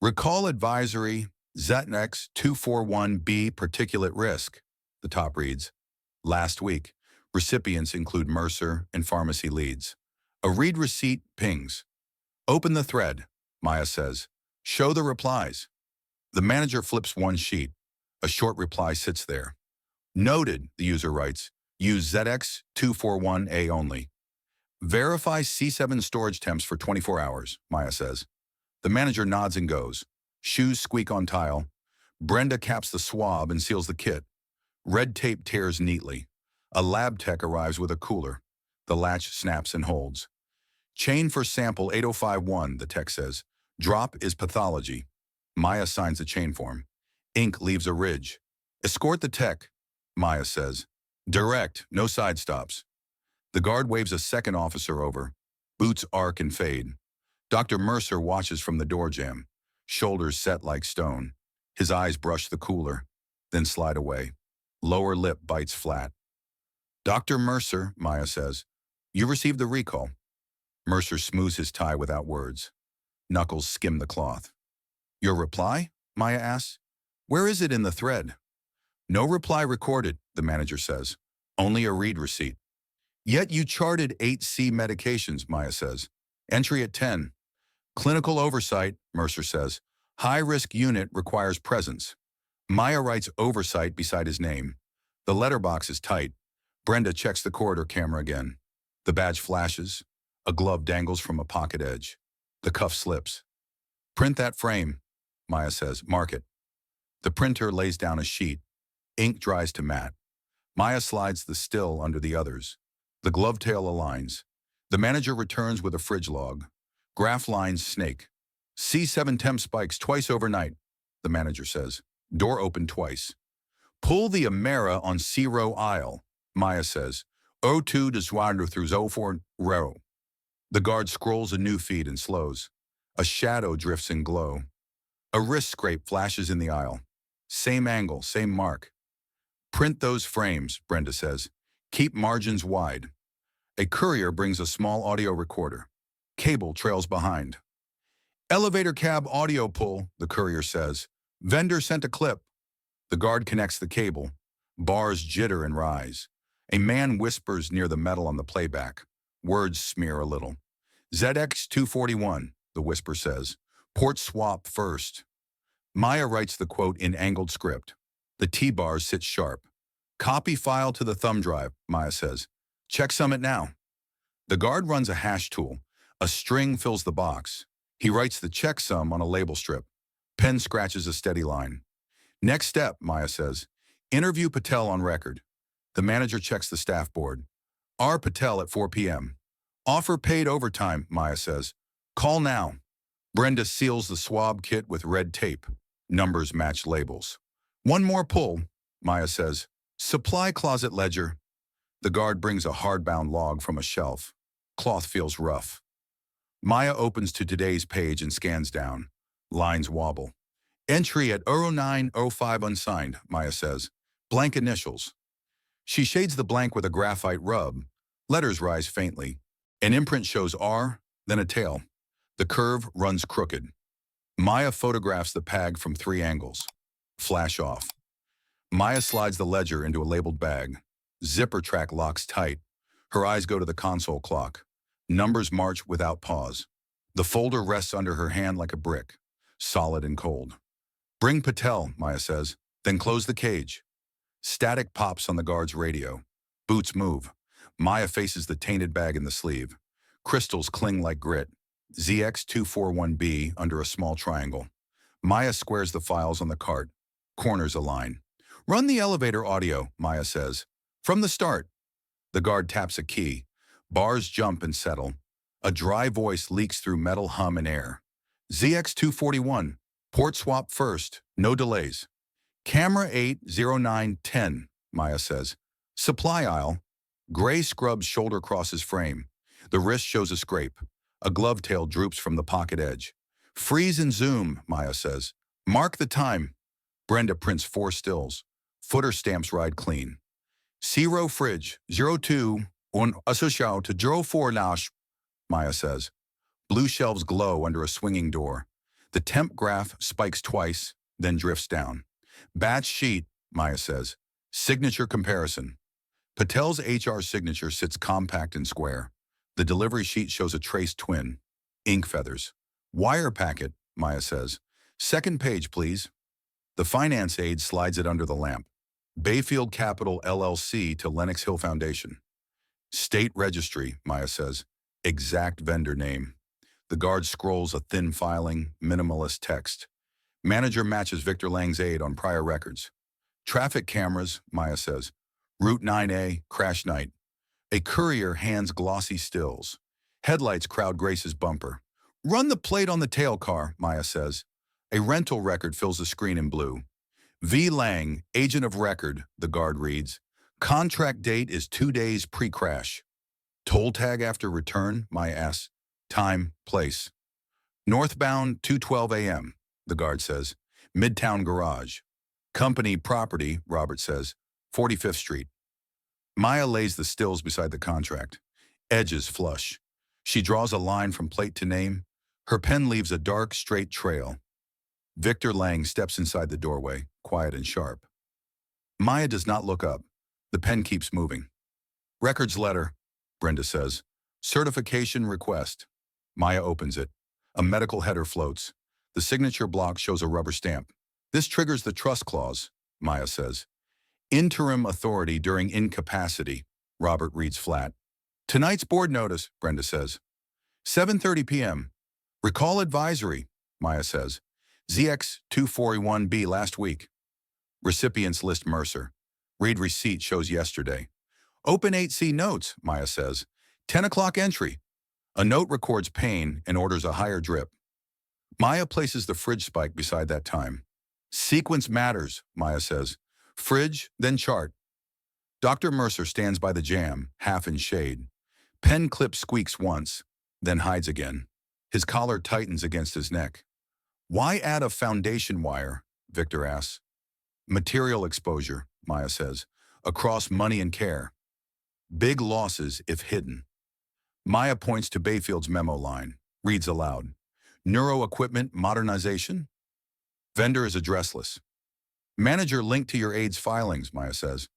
S1: Recall advisory ZX 241B particulate risk. The top reads. Last week. Recipients include Mercer and pharmacy leads. A read receipt pings. Open the thread, Maya says. Show the replies. The manager flips one sheet. A short reply sits there. Noted, the user writes. Use ZX241A only. Verify C7 storage temps for 24 hours, Maya says. The manager nods and goes. Shoes squeak on tile. Brenda caps the swab and seals the kit. Red tape tears neatly. A lab tech arrives with a cooler. The latch snaps and holds. Chain for sample 8051, the tech says. Drop is pathology. Maya signs the chain form. Ink leaves a ridge. Escort the tech, Maya says. Direct, no side stops. The guard waves a second officer over. Boots arc and fade. Dr. Mercer watches from the door jamb. Shoulders set like stone. His eyes brush the cooler, then slide away. Lower lip bites flat. Dr. Mercer, Maya says. You received the recall. Mercer smooths his tie without words. Knuckles skim the cloth. Your reply? Maya asks. Where is it in the thread? No reply recorded, the manager says. Only a read receipt. Yet you charted 8C medications, Maya says. Entry at 10. Clinical oversight, Mercer says. High-risk unit requires presence. Maya writes oversight beside his name. The letterbox is tight. Brenda checks the corridor camera again. The badge flashes. A glove dangles from a pocket edge. The cuff slips. Print that frame, Maya says. Mark it. The printer lays down a sheet. Ink dries to matte. Maya slides the still under the others. The glove tail aligns. The manager returns with a fridge log. Graph lines snake. C7 temp spikes twice overnight, the manager says. Door opened twice. Pull the Amera on C-row aisle, Maya says. O2 to Zwander through O4 row. The guard scrolls a new feed and slows. A shadow drifts in glow. A wrist scrape flashes in the aisle. Same angle, same mark. Print those frames, Brenda says. Keep margins wide. A courier brings a small audio recorder. Cable trails behind. Elevator cab audio pull, the courier says. Vendor sent a clip. The guard connects the cable. Bars jitter and rise. A man whispers near the metal on the playback. Words smear a little. ZX241, the whisper says. Port swap first. Maya writes the quote in angled script. The T-bars sit sharp. Copy file to the thumb drive, Maya says. Checksum it now. The guard runs a hash tool. A string fills the box. He writes the checksum on a label strip. Pen scratches a steady line. Next step, Maya says. Interview Patel on record. The manager checks the staff board. R. Patel at 4 p.m. Offer paid overtime, Maya says. Call now. Brenda seals the swab kit with red tape. Numbers match labels. One more pull, Maya says. Supply closet ledger. The guard brings a hardbound log from a shelf. Cloth feels rough. Maya opens to today's page and scans down. Lines wobble. Entry at 0905 unsigned, Maya says. Blank initials. She shades the blank with a graphite rub. Letters rise faintly. An imprint shows R, then a tail. The curve runs crooked. Maya photographs the pag from 3 angles. Flash off. Maya slides the ledger into a labeled bag. Zipper track locks tight. Her eyes go to the console clock. Numbers march without pause. The folder rests under her hand like a brick, solid and cold. "Bring Patel," Maya says, "then close the cage." Static pops on the guard's radio. Boots move. Maya faces the tainted bag in the sleeve. Crystals cling like grit. ZX241B under a small triangle. Maya squares the files on the cart. Corners align. "Run the elevator audio," Maya says. "From the start." The guard taps a key. Bars jump and settle. A dry voice leaks through metal hum and air. "ZX241. Port swap first. No delays." "Camera 80910, Maya says. "Supply aisle." Gray scrubs shoulder crosses frame. The wrist shows a scrape. A glove tail droops from the pocket edge. "Freeze and zoom," Maya says. "Mark the time." Brenda prints 4 stills. Footer stamps ride clean. "Zero fridge, 02, un asociado to 04 nash," Maya says. Blue shelves glow under a swinging door. The temp graph spikes twice, then drifts down. "Batch sheet," Maya says. "Signature comparison." Patel's HR signature sits compact and square. The delivery sheet shows a traced twin. Ink feathers. "Wire packet," Maya says. "Second page, please." The finance aide slides it under the lamp. "Bayfield Capital LLC to Lenox Hill Foundation." "State registry," Maya says. "Exact vendor name." The guard scrolls a thin filing, minimalist text. Manager matches Victor Lang's aide on prior records. "Traffic cameras," Maya says. "Route 9A, crash night." A courier hands glossy stills. Headlights crowd Grace's bumper. "Run the plate on the tail car," Maya says. A rental record fills the screen in blue. "V. Lang, agent of record," the guard reads. "Contract date is 2 days pre-crash." "Toll tag after return?" Maya asks. "Time, place." "Northbound, 2:12 a.m., the guard says. "Midtown garage." "Company property," Robert says. 45th Street. Maya lays the stills beside the contract. Edges flush. She draws a line from plate to name. Her pen leaves a dark, straight trail. Victor Lang steps inside the doorway, quiet and sharp. Maya does not look up. The pen keeps moving. "Records letter," Brenda says. "Certification request." Maya opens it. A medical header floats. The signature block shows a rubber stamp. "This triggers the trust clause," Maya says. "Interim authority during incapacity," Robert reads flat. "Tonight's board notice," Brenda says. 7:30 p.m. "Recall advisory," Maya says. "ZX241B last week." Recipients list Mercer. Read receipt shows yesterday. "Open 8C notes," Maya says. 10 o'clock entry. A note records pain and orders a higher drip. Maya places the fridge spike beside that time. "Sequence matters," Maya says. "Fridge, then chart." Dr. Mercer stands by the jam, half in shade. Pen clip squeaks once, then hides again. His collar tightens against his neck. "Why add a foundation wire?" Victor asks. "Material exposure," Maya says. "Across money and care. Big losses if hidden." Maya points to Bayfield's memo line. Reads aloud. "Neuro equipment modernization?" Vendor is addressless. "Manager linked to your aide's filings," Maya says.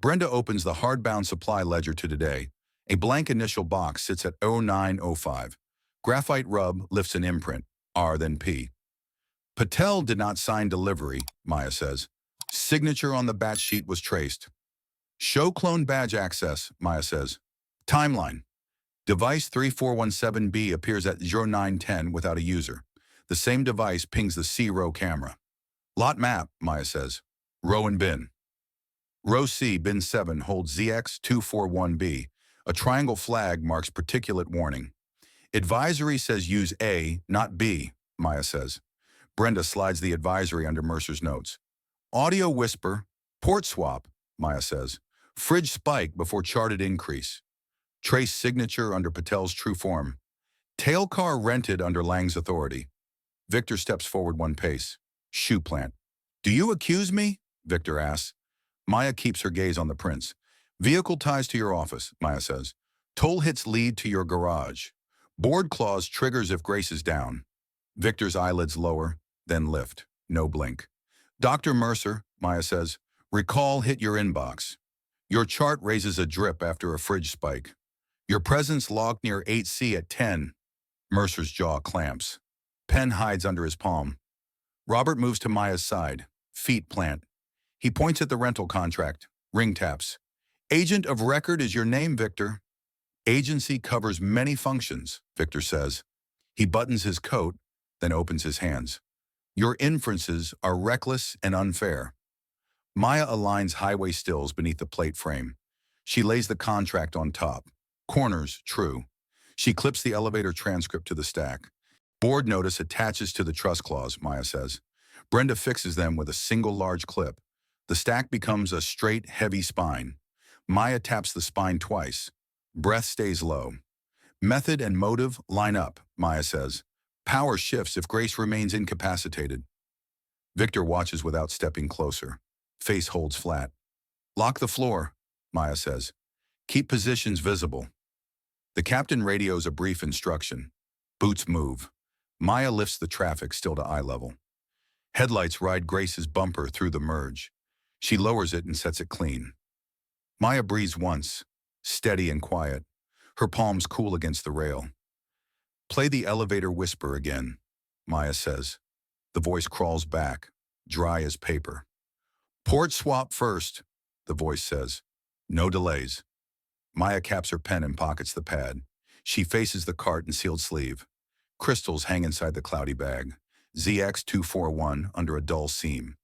S1: Brenda opens the hardbound supply ledger to today. A blank initial box sits at 0905. Graphite rub lifts an imprint, R then P. "Patel did not sign delivery," Maya says. "Signature on the batch sheet was traced." "Show clone badge access," Maya says. Timeline. Device 3417B appears at 0910 without a user. The same device pings the C-row camera. "Lot map," Maya says. "Row and bin." Row C, bin 7, holds ZX241B. A triangle flag marks particulate warning. Advisory says use A, not B, Maya says. Brenda slides the advisory under Mercer's notes. Audio whisper, port swap, Maya says. Fridge spike before charted increase. Trace signature under Patel's true form. Tail car rented under Lang's authority. Victor steps forward 1 pace. Shoe plant. "Do you accuse me?" Victor asks. Maya keeps her gaze on the prints. "Vehicle ties to your office," Maya says. "Toll hits lead to your garage. Board clause triggers if Grace is down. Victor's eyelids lower, then lift. No blink. Dr. Mercer, Maya says, recall hit your inbox. Your chart raises a drip after a fridge spike. Your presence logged near 8C at 10. Mercer's jaw clamps. Pen hides under his palm. Robert moves to Maya's side. Feet plant. He points at the rental contract. Ring taps. Agent of record is your name, Victor. Agency covers many functions, Victor says. He buttons his coat, then opens his hands. Your inferences are reckless and unfair. Maya aligns highway stills beneath the plate frame. She lays the contract on top. Corners, true. She clips the elevator transcript to the stack. Board notice attaches to the trust clause, Maya says. Brenda fixes them with a single large clip. The stack becomes a straight, heavy spine. Maya taps the spine twice. Breath stays low. Method and motive line up, Maya says. Power shifts if Grace remains incapacitated. Victor watches without stepping closer. Face holds flat. Lock the floor, Maya says. Keep positions visible. The captain radios a brief instruction. Boots move. Maya lifts the traffic still to eye level. Headlights ride Grace's bumper through the merge. She lowers it and sets it clean. Maya breathes once, steady and quiet. Her palms cool against the rail. Play the elevator whisper again, Maya says. The voice crawls back, dry as paper. Port swap first, the voice says. No delays. Maya caps her pen and pockets the pad. She faces the cart and sealed sleeve. Crystals hang inside the cloudy bag. ZX241 under a dull seam.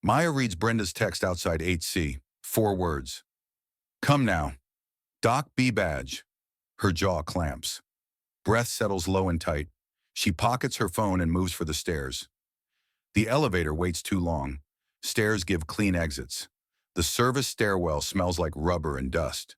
S1: Maya reads Brenda's text outside 8C. 4 words. Come now. Doc B badge. Her jaw clamps. Breath settles low and tight. She pockets her phone and moves for the stairs. The elevator waits too long. Stairs give clean exits. The service stairwell smells like rubber and dust.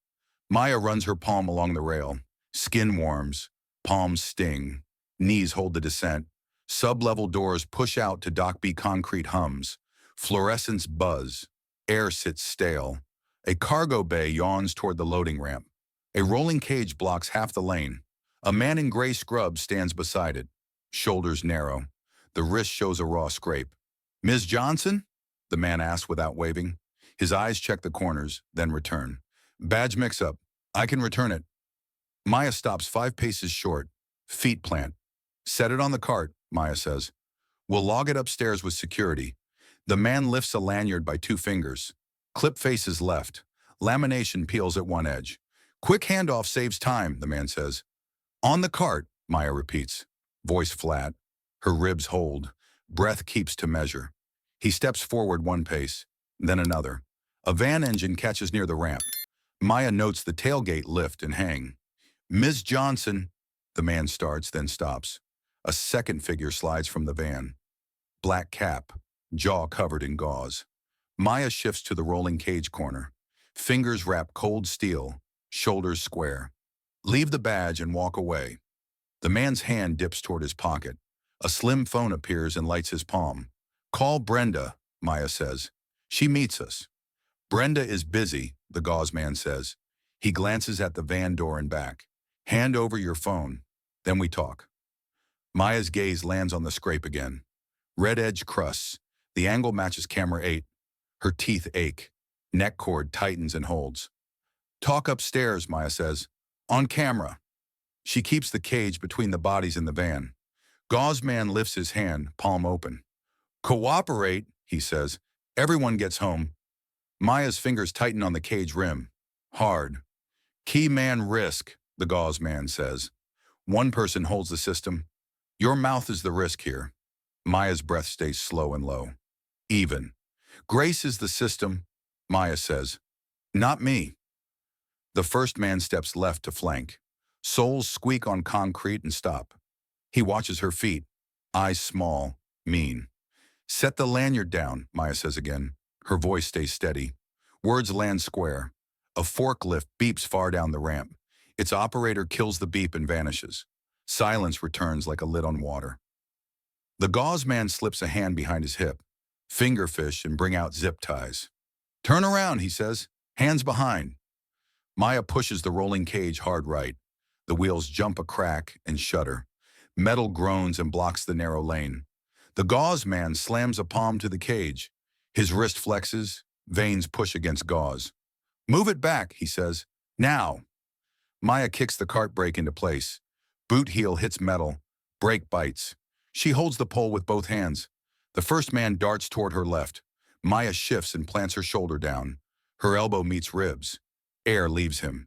S1: Maya runs her palm along the rail. Skin warms. Palms sting. Knees hold the descent. Sub-level doors push out to Dock B concrete hums. Fluorescents buzz. Air sits stale. A cargo bay yawns toward the loading ramp. A rolling cage blocks half the lane. A man in gray scrubs stands beside it. Shoulders narrow. The wrist shows a raw scrape. Ms. Johnson? The man asks without waving. His eyes check the corners, then return. Badge mix-up. I can return it. Maya stops 5 paces short. Feet plant. Set it on the cart, Maya says. We'll log it upstairs with security. The man lifts a lanyard by 2 fingers. Clip faces left. Lamination peels at one edge. Quick handoff saves time, the man says. On the cart, Maya repeats. Voice flat. Her ribs hold. Breath keeps to measure. He steps forward 1 pace, then another. A van engine catches near the ramp. Maya notes the tailgate lift and hang. Ms. Johnson, the man starts, then stops. A second figure slides from the van. Black cap, jaw covered in gauze. Maya shifts to the rolling cage corner. Fingers wrap cold steel, shoulders square. Leave the badge and walk away. The man's hand dips toward his pocket. A slim phone appears and lights his palm. Call Brenda, Maya says. She meets us. Brenda is busy, the gauze man says. He glances at the van door and back. Hand over your phone. Then we talk. Maya's gaze lands on the scrape again. Red edge crusts. The angle matches camera 8. Her teeth ache. Neck cord tightens and holds. Talk upstairs, Maya says. On camera. She keeps the cage between the bodies in the van. Gauze man lifts his hand, palm open. Cooperate, he says. Everyone gets home. Maya's fingers tighten on the cage rim. Hard. Key man risk, the gauze man says. One person holds the system. Your mouth is the risk here. Maya's breath stays slow and low. Even. Grace is the system, Maya says. Not me. The first man steps left to flank. Soles squeak on concrete and stop. He watches her feet. Eyes small, mean. Set the lanyard down, Maya says again. Her voice stays steady. Words land square. A forklift beeps far down the ramp. Its operator kills the beep and vanishes. Silence returns like a lid on water. The gauze man slips a hand behind his hip. Fingerfish and bring out zip ties. Turn around, he says. Hands behind. Maya pushes the rolling cage hard right. The wheels jump a crack and shudder. Metal groans and blocks the narrow lane. The gauze man slams a palm to the cage. His wrist flexes, veins push against gauze. "Move it back," he says. "Now." Maya kicks the cart brake into place. Boot heel hits metal. Brake bites. She holds the pole with both hands. The first man darts toward her left. Maya shifts and plants her shoulder down. Her elbow meets ribs. Air leaves him.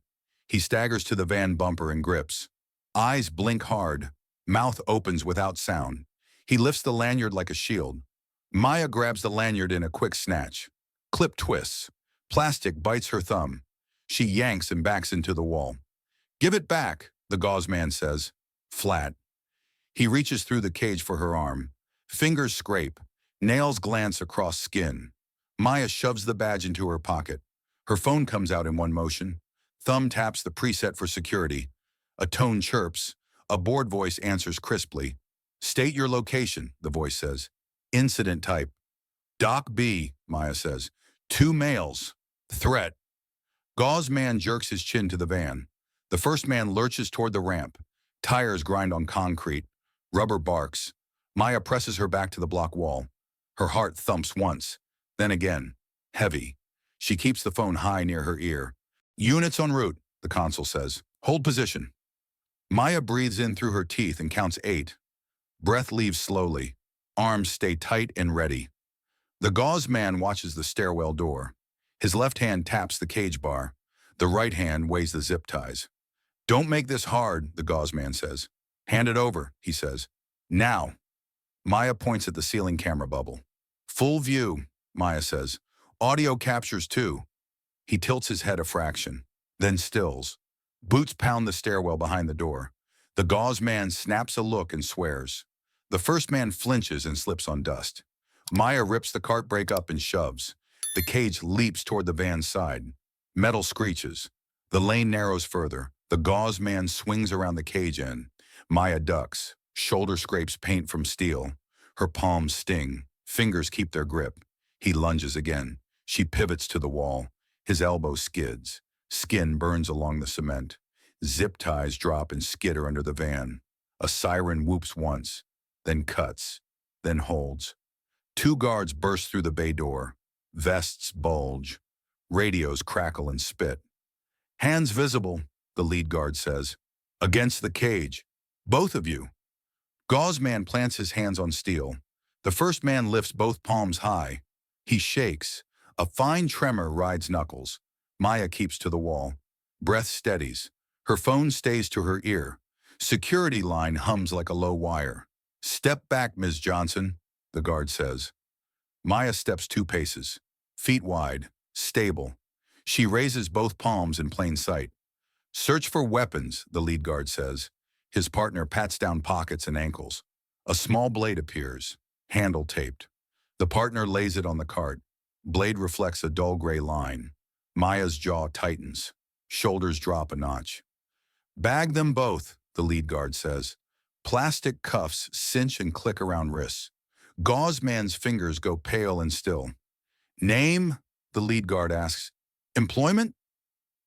S1: He staggers to the van bumper and grips. Eyes blink hard. Mouth opens without sound. He lifts the lanyard like a shield. Maya grabs the lanyard in a quick snatch. Clip twists. Plastic bites her thumb. She yanks and backs into the wall. "Give it back," the gauze man says. Flat. He reaches through the cage for her arm. Fingers scrape. Nails glance across skin. Maya shoves the badge into her pocket. Her phone comes out in one motion. Thumb taps the preset for security. A tone chirps. A bored voice answers crisply. "State your location," the voice says. "Incident type." "Doc B," Maya says. "Two males. Threat." Gauze man jerks his chin to the van. The first man lurches toward the ramp. Tires grind on concrete. Rubber barks. Maya presses her back to the block wall. Her heart thumps once, then again. Heavy. She keeps the phone high near her ear. "Units en route," the console says. "Hold position." Maya breathes in through her teeth and counts 8. Breath leaves slowly. Arms stay tight and ready. The gauze man watches the stairwell door. His left hand taps the cage bar. The right hand weighs the zip ties. "Don't make this hard," the gauze man says. "Hand it over," he says. "Now." Maya points at the ceiling camera bubble. "Full view," Maya says. "Audio captures too." He tilts his head a fraction, then stills. Boots pound the stairwell behind the door. The gauze man snaps a look and swears. The first man flinches and slips on dust. Maya rips the cart brake up and shoves. The cage leaps toward the van's side. Metal screeches. The lane narrows further. The gauze man swings around the cage end. Maya ducks. Shoulder scrapes paint from steel. Her palms sting. Fingers keep their grip. He lunges again. She pivots to the wall. His elbow skids. Skin burns along the cement. Zip ties drop and skitter under the van. A siren whoops once, then cuts, then holds. 2 guards burst through the bay door. Vests bulge. Radios crackle and spit. "Hands visible," the lead guard says. "Against the cage. Both of you." Gauze man plants his hands on steel. The first man lifts both palms high. He shakes. A fine tremor rides knuckles. Maya keeps to the wall. Breath steadies. Her phone stays to her ear. Security line hums like a low wire. "Step back, Ms. Johnson," the guard says. Maya steps 2 paces. Feet wide. Stable. She raises both palms in plain sight. "Search for weapons," the lead guard says. His partner pats down pockets and ankles. A small blade appears. Handle taped. The partner lays it on the cart. Blade reflects a dull gray line. Maya's jaw tightens. Shoulders drop a notch. "Bag them both," the lead guard says. Plastic cuffs cinch and click around wrists. Gauze man's fingers go pale and still. "Name?" the lead guard asks. "Employment?"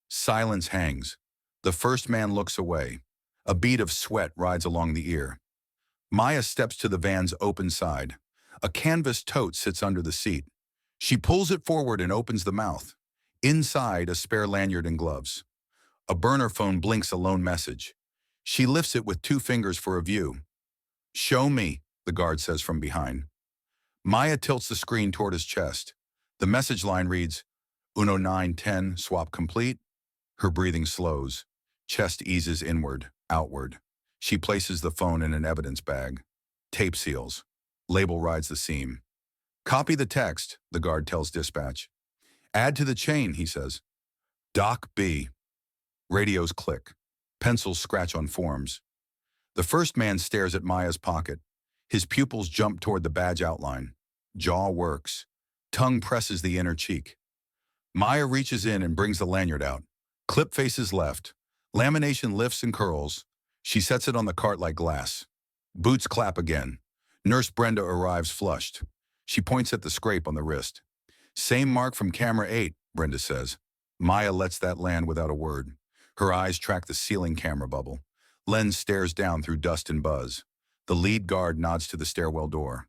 S1: Silence hangs. The first man looks away. A bead of sweat rides along the ear. Maya steps to the van's open side. A canvas tote sits under the seat. She pulls it forward and opens the mouth. Inside, a spare lanyard and gloves. A burner phone blinks a lone message. She lifts it with 2 fingers for a view. "Show me," the guard says from behind. Maya tilts the screen toward his chest. The message line reads, "1910, swap complete." Her breathing slows. Chest eases inward, outward. She places the phone in an evidence bag. Tape seals. Label rides the seam. "Copy the text," the guard tells dispatch. "Add to the chain," he says. "Doc B." Radios click. Pencils scratch on forms. The first man stares at Maya's pocket. His pupils jump toward the badge outline. Jaw works. Tongue presses the inner cheek. Maya reaches in and brings the lanyard out. Clip faces left. Lamination lifts and curls. She sets it on the cart like glass. Boots clap again. Nurse Brenda arrives flushed. She points at the scrape on the wrist. "Same mark from camera 8, Brenda says. Maya lets that land without a word. Her eyes track the ceiling camera bubble. Len stares down through dust and buzz. The lead guard nods to the stairwell door.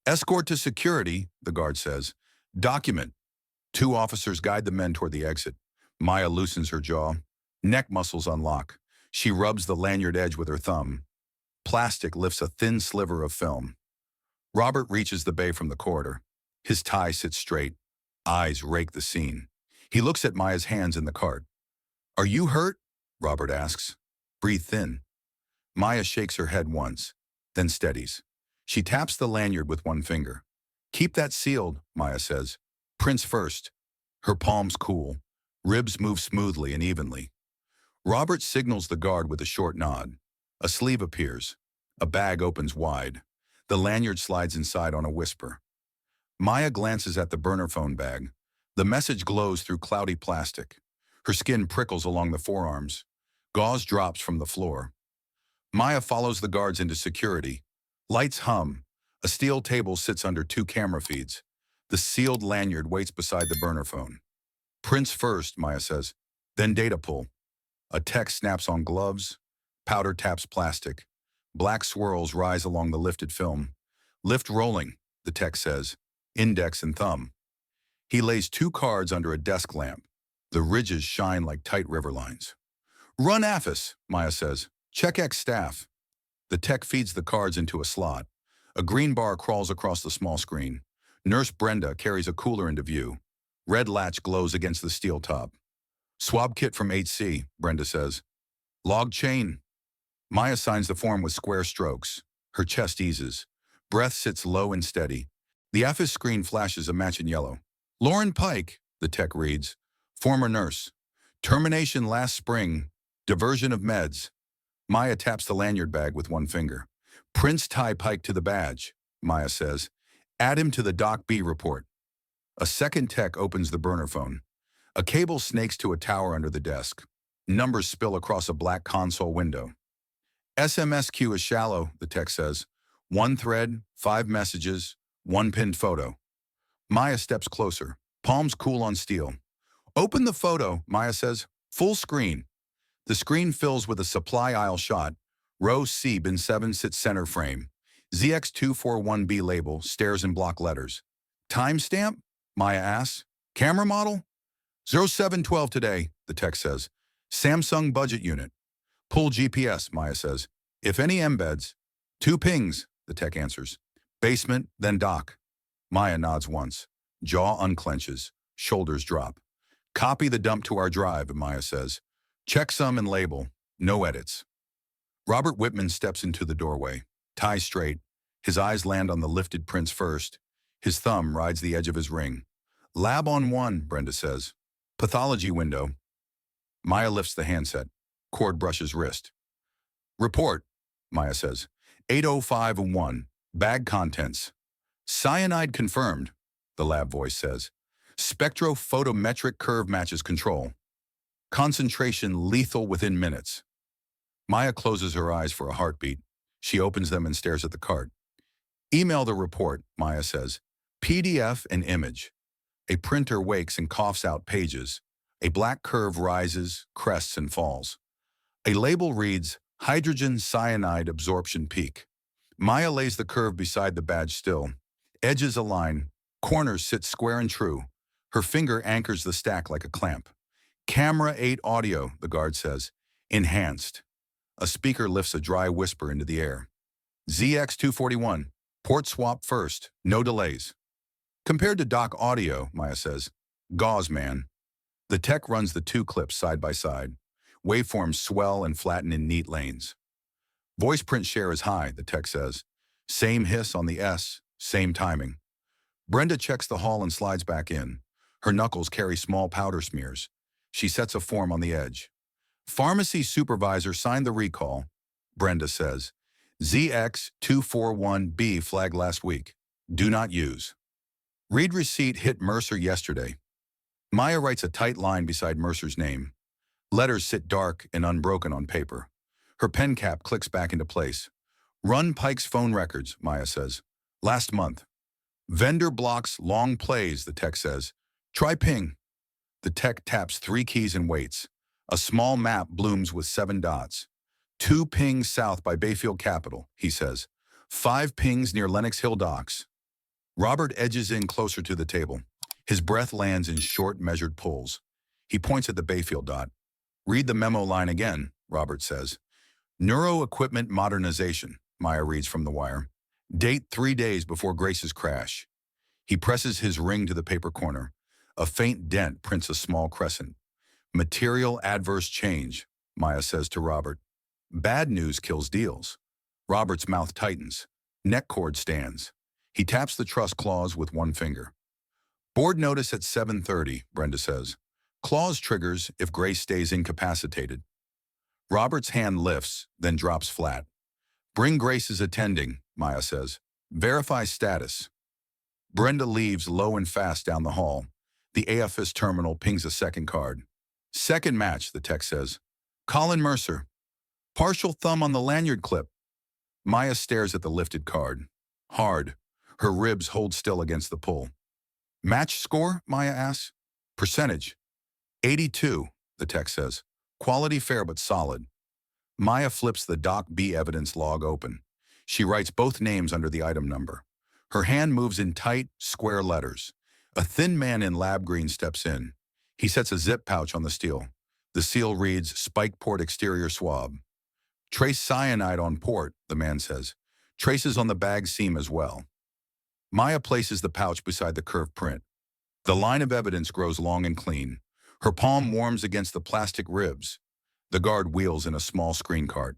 S1: Escort to security, the guard says. Document. Two officers guide the men toward the exit. Maya loosens her jaw. Neck muscles unlock. She rubs the lanyard edge with her thumb. Plastic lifts a thin sliver of film. Robert reaches the bay from the corridor. His tie sits straight. Eyes rake the scene. He looks at Maya's hands in the cart. Are you hurt? Robert asks. Breathe thin. Maya shakes her head once, then steadies. She taps the lanyard with one finger. Keep that sealed, Maya says. Prints first. Her palms cool. Ribs move smoothly and evenly. Robert signals the guard with a short nod. A sleeve appears. A bag opens wide. The lanyard slides inside on a whisper. Maya glances at the burner phone bag. The message glows through cloudy plastic. Her skin prickles along the forearms. Gauze drops from the floor. Maya follows the guards into security. Lights hum. A steel table sits under two camera feeds. The sealed lanyard waits beside the burner phone. Prints first, Maya says. Then data pull. A tech snaps on gloves. Powder taps plastic. Black swirls rise along the lifted film. Lift rolling, the tech says. Index and thumb. He lays two cards under a desk lamp. The ridges shine like tight river lines. Run AFIS, Maya says. Check X staff. The tech feeds the cards into a slot. A green bar crawls across the small screen. Nurse Brenda carries a cooler into view. Red latch glows against the steel top. Swab kit from HC, Brenda says. Log chain. Maya signs the form with square strokes. Her chest eases. Breath sits low and steady. The AFIS screen flashes a match in yellow. Lauren Pike, the tech reads. Former nurse. Termination last spring. Diversion of meds. Maya taps the lanyard bag with one finger. Prince tie Pike to the badge, Maya says. Add him to the Doc B report. A second tech opens the burner phone. A cable snakes to a tower under the desk. Numbers spill across a black console window. SMS queue is shallow, the tech says. One thread, 5 messages, one pinned photo. Maya steps closer, palms cool on steel. Open the photo, Maya says. Full screen. The screen fills with a supply aisle shot. Row C, bin 7 sits center frame. ZX241B label stares in block letters. Timestamp? Maya asks. Camera model? 0712 today, the tech says. Samsung budget unit. Pull GPS, Maya says. If any embeds. 2 pings, the tech answers. Basement, then dock. Maya nods once. Jaw unclenches. Shoulders drop. Copy the dump to our drive, Maya says. Checksum and label. No edits. Robert Whitman steps into the doorway. Tie straight. His eyes land on the lifted prints first. His thumb rides the edge of his ring. Lab on 1, Brenda says. Pathology window. Maya lifts the handset. Cord brushes wrist. Report, Maya says. 805-1. Bag contents. Cyanide confirmed, the lab voice says. Spectrophotometric curve matches control. Concentration lethal within minutes. Maya closes her eyes for a heartbeat. She opens them and stares at the cart. Email the report, Maya says. PDF and image. A printer wakes and coughs out pages. A black curve rises, crests, and falls. A label reads, Hydrogen cyanide absorption peak. Maya lays the curve beside the badge still. Edges align. Corners sit square and true. Her finger anchors the stack like a clamp. Camera 8 audio, the guard says. Enhanced. A speaker lifts a dry whisper into the air. ZX241. Port swap first. No delays. Compared to doc audio, Maya says. Gauze, man. The tech runs the 2 clips side by side. Waveforms swell and flatten in neat lanes. Voice print share is high, the tech says. Same hiss on the S, same timing. Brenda checks the hall and slides back in. Her knuckles carry small powder smears. She sets a form on the edge. Pharmacy supervisor signed the recall, Brenda says. ZX241B flagged last week. Do not use. Read receipt hit Mercer yesterday. Maya writes a tight line beside Mercer's name. Letters sit dark and unbroken on paper. Her pen cap clicks back into place. Run Pike's phone records, Maya says. Last month. Vendor blocks long plays, the tech says. Try ping. The tech taps 3 keys and waits. A small map blooms with 7 dots. 2 pings south by Bayfield Capitol, he says. 5 pings near Lenox Hill Docks. Robert edges in closer to the table. His breath lands in short, measured pulls. He points at the Bayfield dot. Read the memo line again, Robert says. Neuro equipment modernization, Maya reads from the wire. Date 3 days before Grace's crash. He presses his ring to the paper corner. A faint dent prints a small crescent. Material adverse change, Maya says to Robert. Bad news kills deals. Robert's mouth tightens. Neck cord stands. He taps the trust clause with one finger. Board notice at 7:30, Brenda says. Clause triggers if Grace stays incapacitated. Robert's hand lifts, then drops flat. Bring Grace's attending, Maya says. Verify status. Brenda leaves low and fast down the hall. The AFS terminal pings a second card. Second match, the text says. Colin Mercer. Partial thumb on the lanyard clip. Maya stares at the lifted card. Hard. Her ribs hold still against the pull. Match score, Maya asks. Percentage. 82, the text says. Quality fair but solid. Maya flips the Doc B evidence log open. She writes both names under the item number. Her hand moves in tight, square letters. A thin man in lab green steps in. He sets a zip pouch on the steel. The seal reads, Spike Port Exterior Swab. Trace cyanide on port, the man says. Traces on the bag seam as well. Maya places the pouch beside the curved print. The line of evidence grows long and clean. Her palm warms against the plastic ribs. The guard wheels in a small screen cart.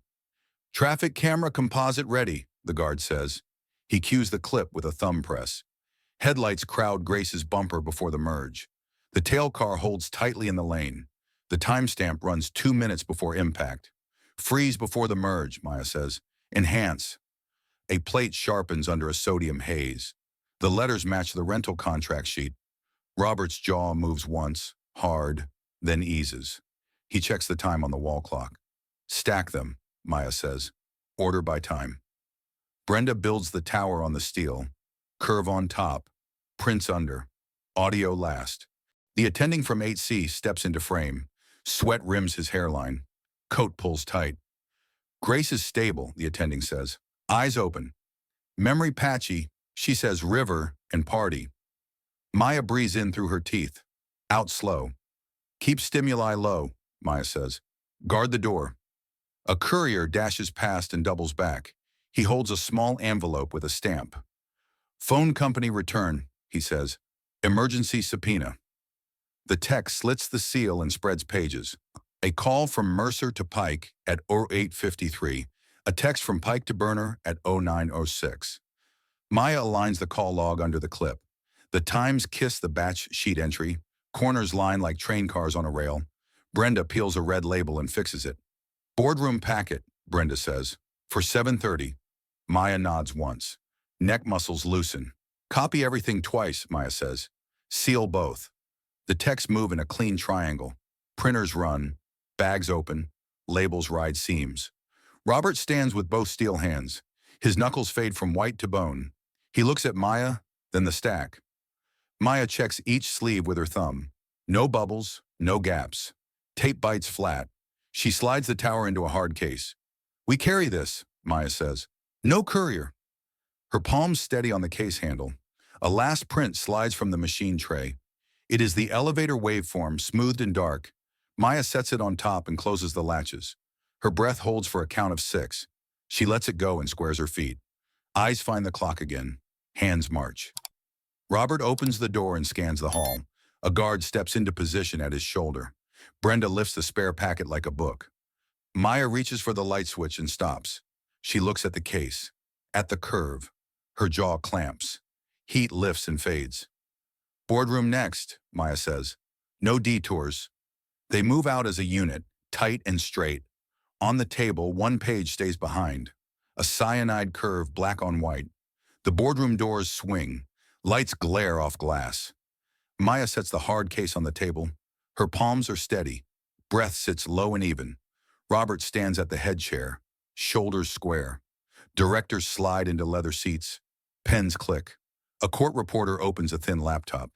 S1: Traffic camera composite ready, the guard says. He cues the clip with a thumb press. Headlights crowd Grace's bumper before the merge. The tail car holds tightly in the lane. The timestamp runs 2 minutes before impact. Freeze before the merge, Maya says. Enhance. A plate sharpens under a sodium haze. The letters match the rental contract sheet. Robert's jaw moves once, hard, then eases. He checks the time on the wall clock. Stack them, Maya says. Order by time. Brenda builds the tower on the steel. Curve on top. Prints under. Audio last. The attending from 8C steps into frame. Sweat rims his hairline. Coat pulls tight. Grace is stable, the attending says. Eyes open. Memory patchy, she says river and party. Maya breathes in through her teeth. Out slow. Keep stimuli low, Maya says. Guard the door. A courier dashes past and doubles back. He holds a small envelope with a stamp. Phone company return, he says. Emergency subpoena. The text slits the seal and spreads pages. A call from Mercer to Pike at 08:53. A text from Pike to Burner at 09:06. Maya aligns the call log under the clip. The times kiss the batch sheet entry. Corners line like train cars on a rail. Brenda peels a red label and fixes it. Boardroom packet, Brenda says. For 7:30. Maya nods once. Neck muscles loosen. Copy everything twice, Maya says. Seal both. The texts move in a clean triangle. Printers run. Bags open. Labels ride seams. Robert stands with both steel hands. His knuckles fade from white to bone. He looks at Maya, then the stack. Maya checks each sleeve with her thumb. No bubbles, no gaps. Tape bites flat. She slides the tower into a hard case. We carry this, Maya says. No courier. Her palms steady on the case handle. A last print slides from the machine tray. It is the elevator waveform, smoothed and dark. Maya sets it on top and closes the latches. Her breath holds for a count of 6. She lets it go and squares her feet. Eyes find the clock again. Hands march. Robert opens the door and scans the hall. A guard steps into position at his shoulder. Brenda lifts the spare packet like a book. Maya reaches for the light switch and stops. She looks at the case. At the curve. Her jaw clamps. Heat lifts and fades. Boardroom next, Maya says. No detours. They move out as a unit, tight and straight. On the table, one page stays behind. A cyanide curve, black on white. The boardroom doors swing. Lights glare off glass. Maya sets the hard case on the table. Her palms are steady. Breath sits low and even. Robert stands at the head chair. Shoulders square. Directors slide into leather seats. Pens click. A court reporter opens a thin laptop.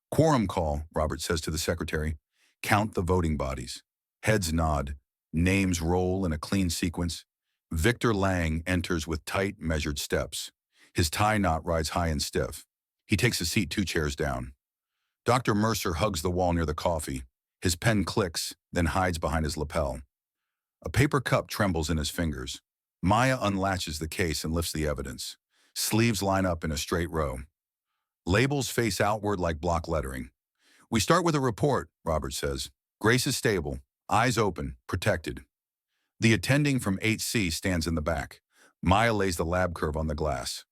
S1: Quorum call, Robert says to the secretary. Count the voting bodies. Heads nod. Names roll in a clean sequence. Victor Lang enters with tight, measured steps. His tie knot rides high and stiff. He takes a seat 2 chairs down. Dr. Mercer hugs the wall near the coffee. His pen clicks, then hides behind his lapel. A paper cup trembles in his fingers. Maya unlatches the case and lifts the evidence. Sleeves line up in a straight row. Labels face outward like block lettering. "We start with a report," Robert says. "Grace is stable, eyes open, protected." The attending from 8C stands in the back. Maya lays the lab curve on the glass.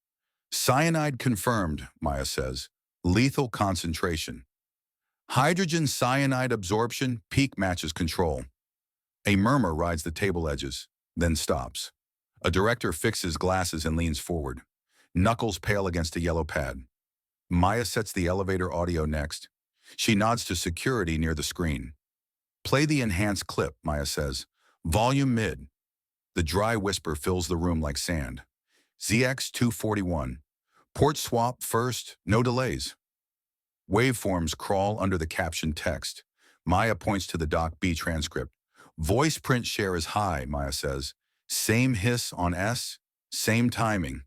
S1: "Cyanide confirmed," Maya says. "Lethal concentration. Hydrogen cyanide absorption, peak matches control." A murmur rides the table edges, then stops. A director fixes glasses and leans forward. Knuckles pale against a yellow pad. Maya sets the elevator audio next. She nods to security near the screen. "Play the enhanced clip," Maya says. "Volume mid." The dry whisper fills the room like sand. "ZX241. Port swap first, no delays." Waveforms crawl under the captioned text. Maya points to the Doc B transcript. "Voice print share is high," Maya says. "Same hiss on S, same timing."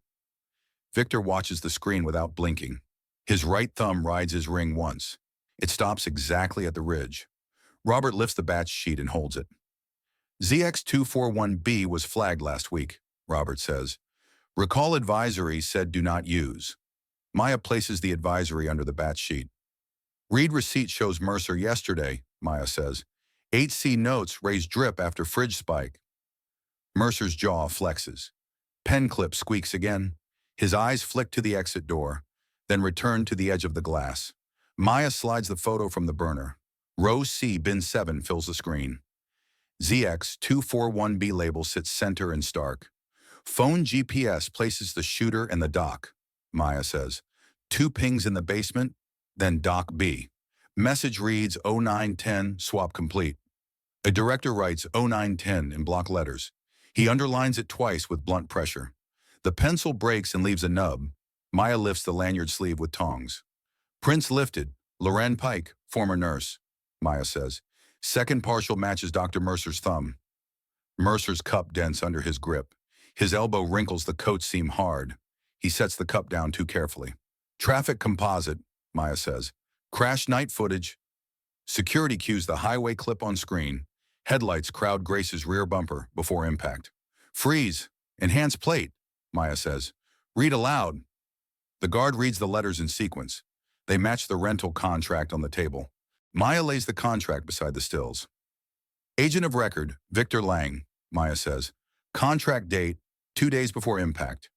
S1: Victor watches the screen without blinking. His right thumb rides his ring once. It stops exactly at the ridge. Robert lifts the batch sheet and holds it. "ZX241B was flagged last week," Robert says. "Recall advisory said do not use." Maya places the advisory under the batch sheet. "Read receipt shows Mercer yesterday," Maya says. "8C notes raise drip after fridge spike." Mercer's jaw flexes. Pen clip squeaks again. His eyes flick to the exit door, then return to the edge of the glass. Maya slides the photo from the burner. Row C, bin 7 fills the screen. ZX241B label sits center and stark. "Phone GPS places the shooter and the doc," Maya says. "2 pings in the basement, then Doc B. Message reads 0910, swap complete." A director writes 0910 in block letters. He underlines it twice with blunt pressure. The pencil breaks and leaves a nub. Maya lifts the lanyard sleeve with tongs. "Prints lifted. Loren Pike, former nurse," Maya says. "Second partial matches Dr. Mercer's thumb." Mercer's cup dents under his grip. His elbow wrinkles the coat seam hard. He sets the cup down too carefully. "Traffic composite," Maya says. "Crash night footage." Security cues the highway clip on screen. Headlights crowd Grace's rear bumper before impact. "Freeze. Enhance plate," Maya says. "Read aloud." The guard reads the letters in sequence. They match the rental contract on the table. Maya lays the contract beside the stills. "Agent of record, Victor Lang," Maya says. "Contract date, 2 days before impact."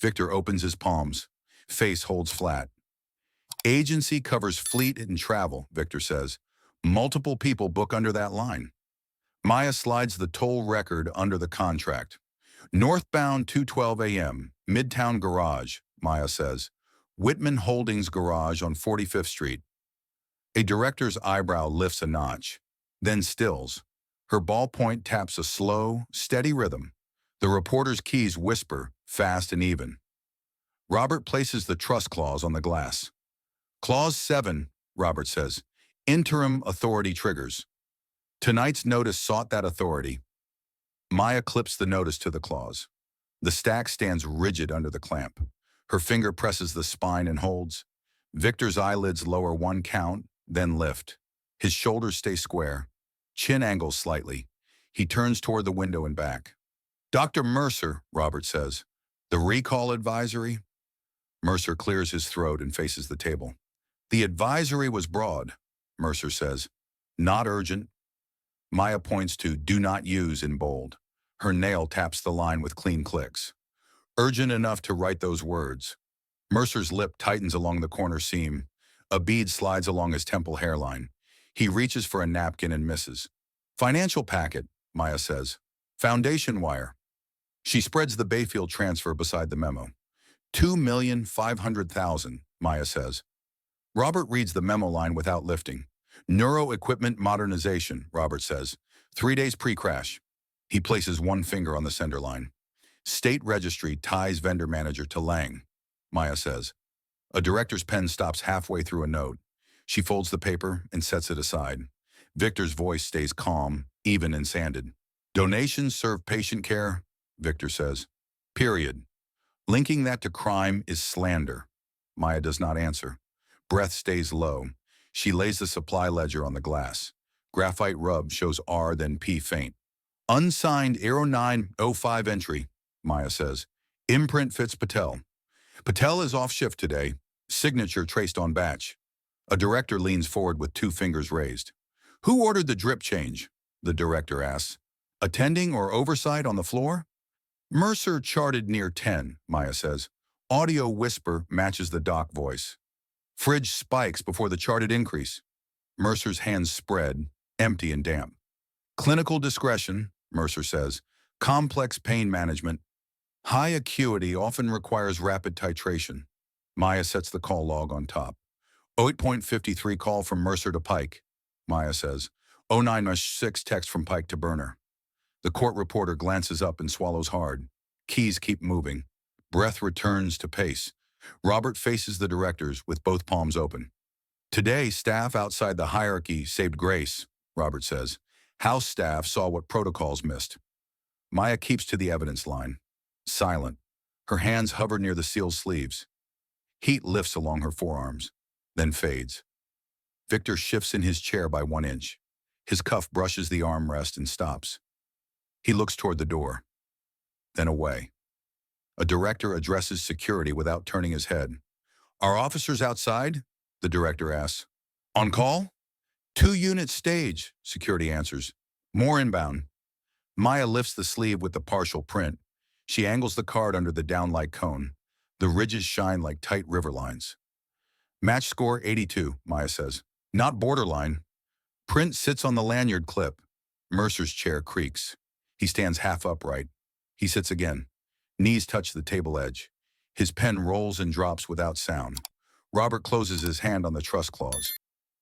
S1: Victor opens his palms. Face holds flat. "Agency covers fleet and travel," Victor says. "Multiple people book under that line." Maya slides the toll record under the contract. "Northbound 2:12 a.m., Midtown Garage," Maya says. "Whitman Holdings Garage on 45th Street. A director's eyebrow lifts a notch, then stills. Her ballpoint taps a slow, steady rhythm. The reporter's keys whisper, fast and even. Robert places the trust clause on the glass. "Clause 7, Robert says. "Interim authority triggers. Tonight's notice sought that authority." Maya clips the notice to the clause. The stack stands rigid under the clamp. Her finger presses the spine and holds. Victor's eyelids lower 1 count, then lift. His shoulders stay square. Chin angles slightly. He turns toward the window and back. "Dr. Mercer," Robert says. "The recall advisory?" Mercer clears his throat and faces the table. "The advisory was broad," Mercer says. "Not urgent." Maya points to "do not use" in bold. Her nail taps the line with clean clicks. "Urgent enough to write those words." Mercer's lip tightens along the corner seam. A bead slides along his temple hairline. He reaches for a napkin and misses. "Financial packet," Maya says. "Foundation wire." She spreads the Bayfield transfer beside the memo. 2,500,000, Maya says. Robert reads the memo line without lifting. "Neuro equipment modernization," Robert says. 3 days pre-crash. He places one finger on the sender line. "State registry ties vendor manager to Lang," Maya says. A director's pen stops halfway through a note. She folds the paper and sets it aside. Victor's voice stays calm, even and sanded. Donations serve patient care, Victor says. Period. Linking that to crime is slander. Maya does not answer. Breath stays low. She lays the supply ledger on the glass. Graphite rub shows R then P faint. Unsigned 0905 entry, Maya says. Imprint fits Patel. Patel is off shift today. Signature traced on batch. A director leans forward with 2 fingers raised. Who ordered the drip change? The director asks. Attending or oversight on the floor? Mercer charted near 10, Maya says. Audio whisper matches the doc voice. Fridge spikes before the charted increase. Mercer's hands spread, empty and damp. Clinical discretion, Mercer says. Complex pain management. High acuity often requires rapid titration. Maya sets the call log on top. 08.53 call from Mercer to Pike, Maya says. 09-6 text from Pike to Burner. The court reporter glances up and swallows hard. Keys keep moving. Breath returns to pace. Robert faces the directors with both palms open. Today, staff outside the hierarchy saved grace, Robert says. House staff saw what protocols missed. Maya keeps to the evidence line. Silent. Her hands hover near the sealed sleeves. Heat lifts along her forearms, then fades. Victor shifts in his chair by 1 inch. His cuff brushes the armrest and stops. He looks toward the door, then away. A director addresses security without turning his head. Are officers outside? The director asks. On call? 2 units stage, security answers. More inbound. Maya lifts the sleeve with the partial print. She angles the card under the downlight cone. The ridges shine like tight river lines. Match score 82, Maya says. Not borderline. Print sits on the lanyard clip. Mercer's chair creaks. He stands half upright. He sits again. Knees touch the table edge. His pen rolls and drops without sound. Robert closes his hand on the trust clause.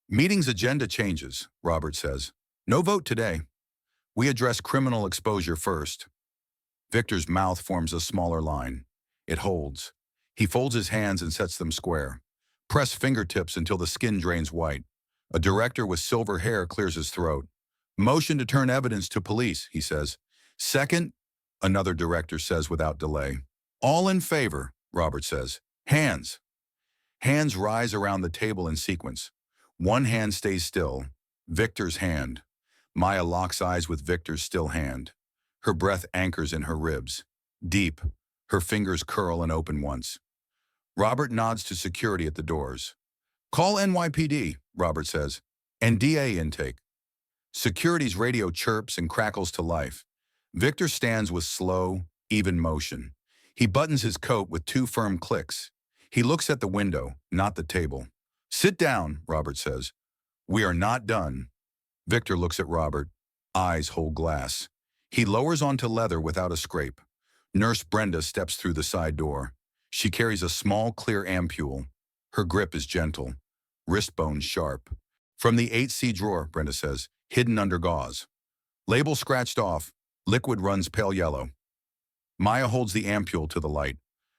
S1: Meeting's agenda changes, Robert says. No vote today. We address criminal exposure first. Victor's mouth forms a smaller line. It holds. He folds his hands and sets them square. Press fingertips until the skin drains white. A director with silver hair clears his throat. Motion to turn evidence to police, he says. Second, another director says without delay. All in favor, Robert says. Hands. Hands rise around the table in sequence. One hand stays still. Victor's hand. Maya locks eyes with Victor's still hand. Her breath anchors in her ribs. Deep. Her fingers curl and open once. Robert nods to security at the doors. Call NYPD, Robert says. And DA intake. Security's radio chirps and crackles to life. Victor stands with slow, even motion. He buttons his coat with 2 firm clicks. He looks at the window, not the table. Sit down, Robert says. We are not done. Victor looks at Robert. Eyes hold glass. He lowers onto leather without a scrape. Nurse Brenda steps through the side door. She carries a small, clear ampule. Her grip is gentle. Wrist bones sharp. From the 8C drawer, Brenda says, hidden under gauze. Label scratched off. Liquid runs pale yellow. Maya holds the ampule to the light.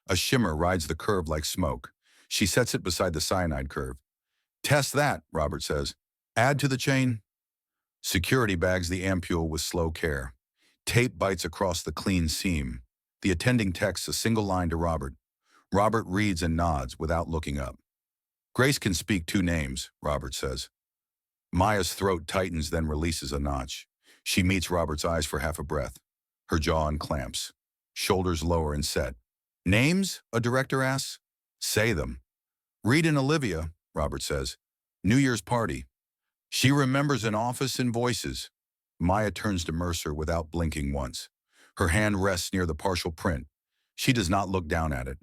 S1: A shimmer rides the curve like smoke. She sets it beside the cyanide curve. Test that, Robert says. Add to the chain. Security bags the ampule with slow care. Tape bites across the clean seam. The attending texts a single line to Robert. Robert reads and nods without looking up. Grace can speak 2 names, Robert says. Maya's throat tightens, then releases a notch. She meets Robert's eyes for half a breath. Her jaw unclamps. Shoulders lower and set. Names? A director asks. Say them. Reed and Olivia, Robert says. New Year's party. She remembers an office and voices. Maya turns to Mercer without blinking once. Her hand rests near the partial print. She does not look down at it.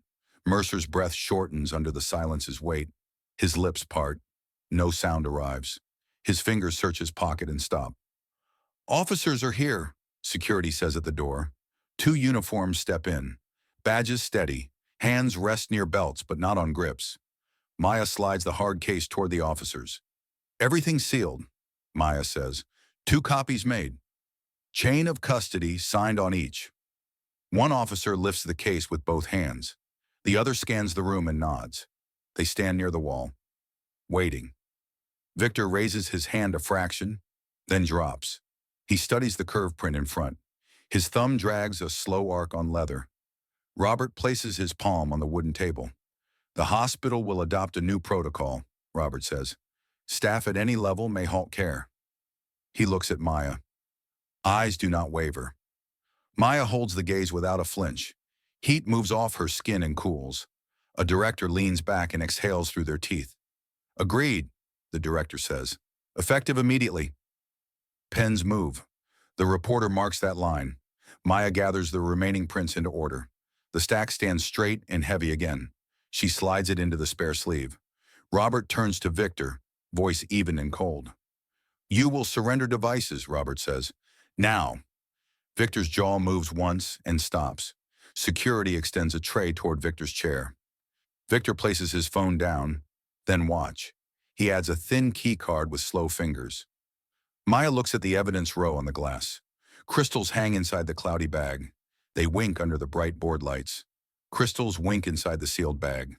S1: Mercer's breath shortens under the silence's weight. His lips part. No sound arrives. His fingers search his pocket and stop. Officers are here, security says at the door. 2 uniforms step in. Badges steady. Hands rest near belts but not on grips. Maya slides the hard case toward the officers. Everything's sealed, Maya says. 2 copies made. Chain of custody signed on each. One officer lifts the case with both hands. The other scans the room and nods. They stand near the wall, waiting. Victor raises his hand a fraction, then drops. He studies the curve print in front. His thumb drags a slow arc on leather. Robert places his palm on the wooden table. The hospital will adopt a new protocol, Robert says. Staff at any level may halt care. He looks at Maya. Eyes do not waver. Maya holds the gaze without a flinch. Heat moves off her skin and cools. A director leans back and exhales through their teeth. Agreed, the director says. Effective immediately. Pens move. The reporter marks that line. Maya gathers the remaining prints into order. The stack stands straight and heavy again. She slides it into the spare sleeve. Robert turns to Victor, voice even and cold. You will surrender devices, Robert says. Now. Victor's jaw moves once and stops. Security extends a tray toward Victor's chair. Victor places his phone down, then watch. He adds a thin key card with slow fingers. Maya looks at the evidence row on the glass. Crystals hang inside the cloudy bag. They wink under the bright board lights. Crystals wink inside the sealed bag.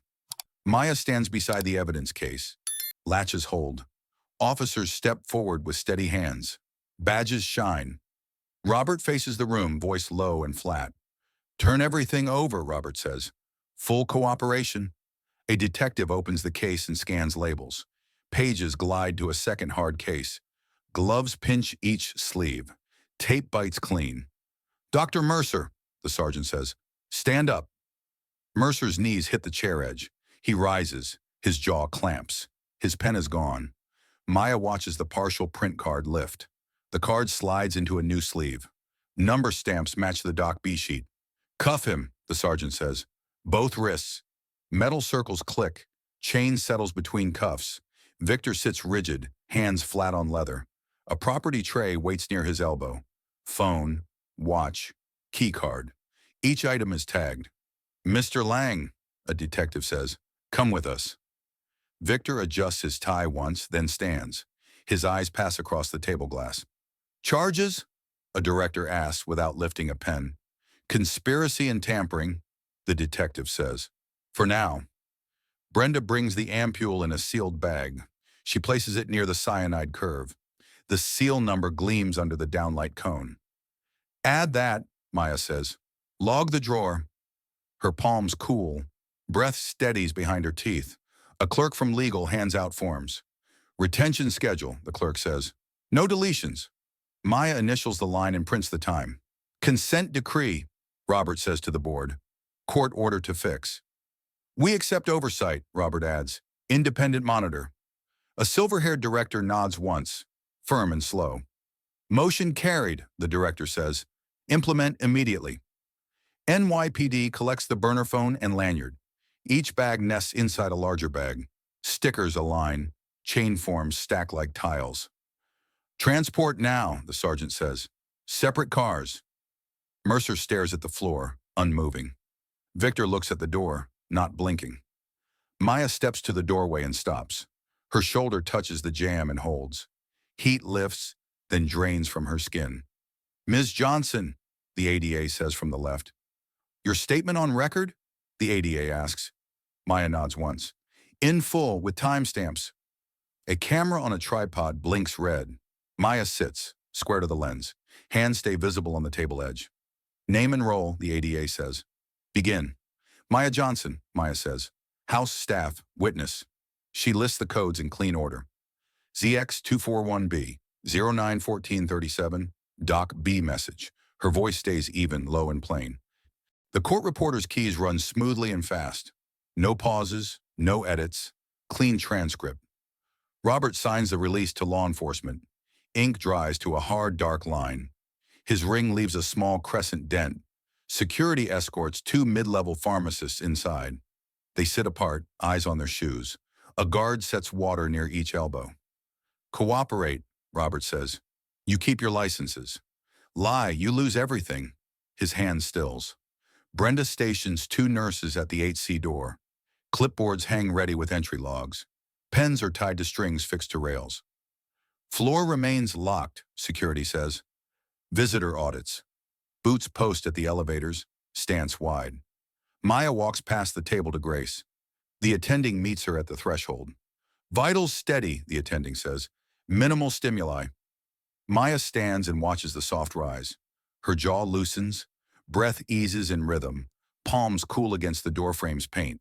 S1: Maya stands beside the evidence case. Latches hold. Officers step forward with steady hands. Badges shine. Robert faces the room, voice low and flat. Turn everything over, Robert says. Full cooperation. A detective opens the case and scans labels. Pages glide to a second hard case. Gloves pinch each sleeve. Tape bites clean. Dr. Mercer, the sergeant says. Stand up. Mercer's knees hit the chair edge. He rises. His jaw clamps. His pen is gone. Maya watches the partial print card lift. The card slides into a new sleeve. Number stamps match the Doc B sheet. Cuff him, the sergeant says. Both wrists. Metal circles click. Chain settles between cuffs. Victor sits rigid, hands flat on leather. A property tray waits near his elbow. Phone, watch, key card. Each item is tagged. Mr. Lang, a detective says. Come with us. Victor adjusts his tie once, then stands. His eyes pass across the table glass. Charges? A director asks without lifting a pen. Conspiracy and tampering, the detective says. For now. Brenda brings the ampule in a sealed bag. She places it near the cyanide curve. The seal number gleams under the downlight cone. Add that, Maya says. Log the drawer. Her palms cool. Breath steadies behind her teeth. A clerk from legal hands out forms. Retention schedule, the clerk says. No deletions. Maya initials the line and prints the time. Consent decree, Robert says to the board. Court order to fix. We accept oversight, Robert adds. Independent monitor. A silver-haired director nods once, firm and slow. Motion carried, the director says. Implement immediately. NYPD collects the burner phone and lanyard. Each bag nests inside a larger bag. Stickers align. Chain forms stack like tiles. Transport now, the sergeant says. Separate cars. Mercer stares at the floor, unmoving. Victor looks at the door, not blinking. Maya steps to the doorway and stops. Her shoulder touches the jamb and holds. Heat lifts, then drains from her skin. Ms. Johnson, the ADA says from the left. Your statement on record? The ADA asks. Maya nods once. In full, with timestamps. A camera on a tripod blinks red. Maya sits, square to the lens. Hands stay visible on the table edge. Name and role, the ADA says. Begin. Maya Johnson, Maya says. House staff, witness. She lists the codes in clean order. ZX241B, 091437, Doc B message. Her voice stays even, low and plain. The court reporter's keys run smoothly and fast. No pauses, no edits, clean transcript. Robert signs the release to law enforcement. Ink dries to a hard, dark line. His ring leaves a small crescent dent. Security escorts two mid-level pharmacists inside. They sit apart, eyes on their shoes. A guard sets water near each elbow. Cooperate, Robert says. You keep your licenses. Lie, you lose everything. His hand stills. Brenda stations two nurses at the 8C door. Clipboards hang ready with entry logs. Pens are tied to strings fixed to rails. Floor remains locked, security says. Visitor audits. Boots post at the elevators, stance wide. Maya walks past the table to Grace. The attending meets her at the threshold. Vitals steady, the attending says. Minimal stimuli. Maya stands and watches the soft rise. Her jaw loosens, breath eases in rhythm, palms cool against the doorframe's paint.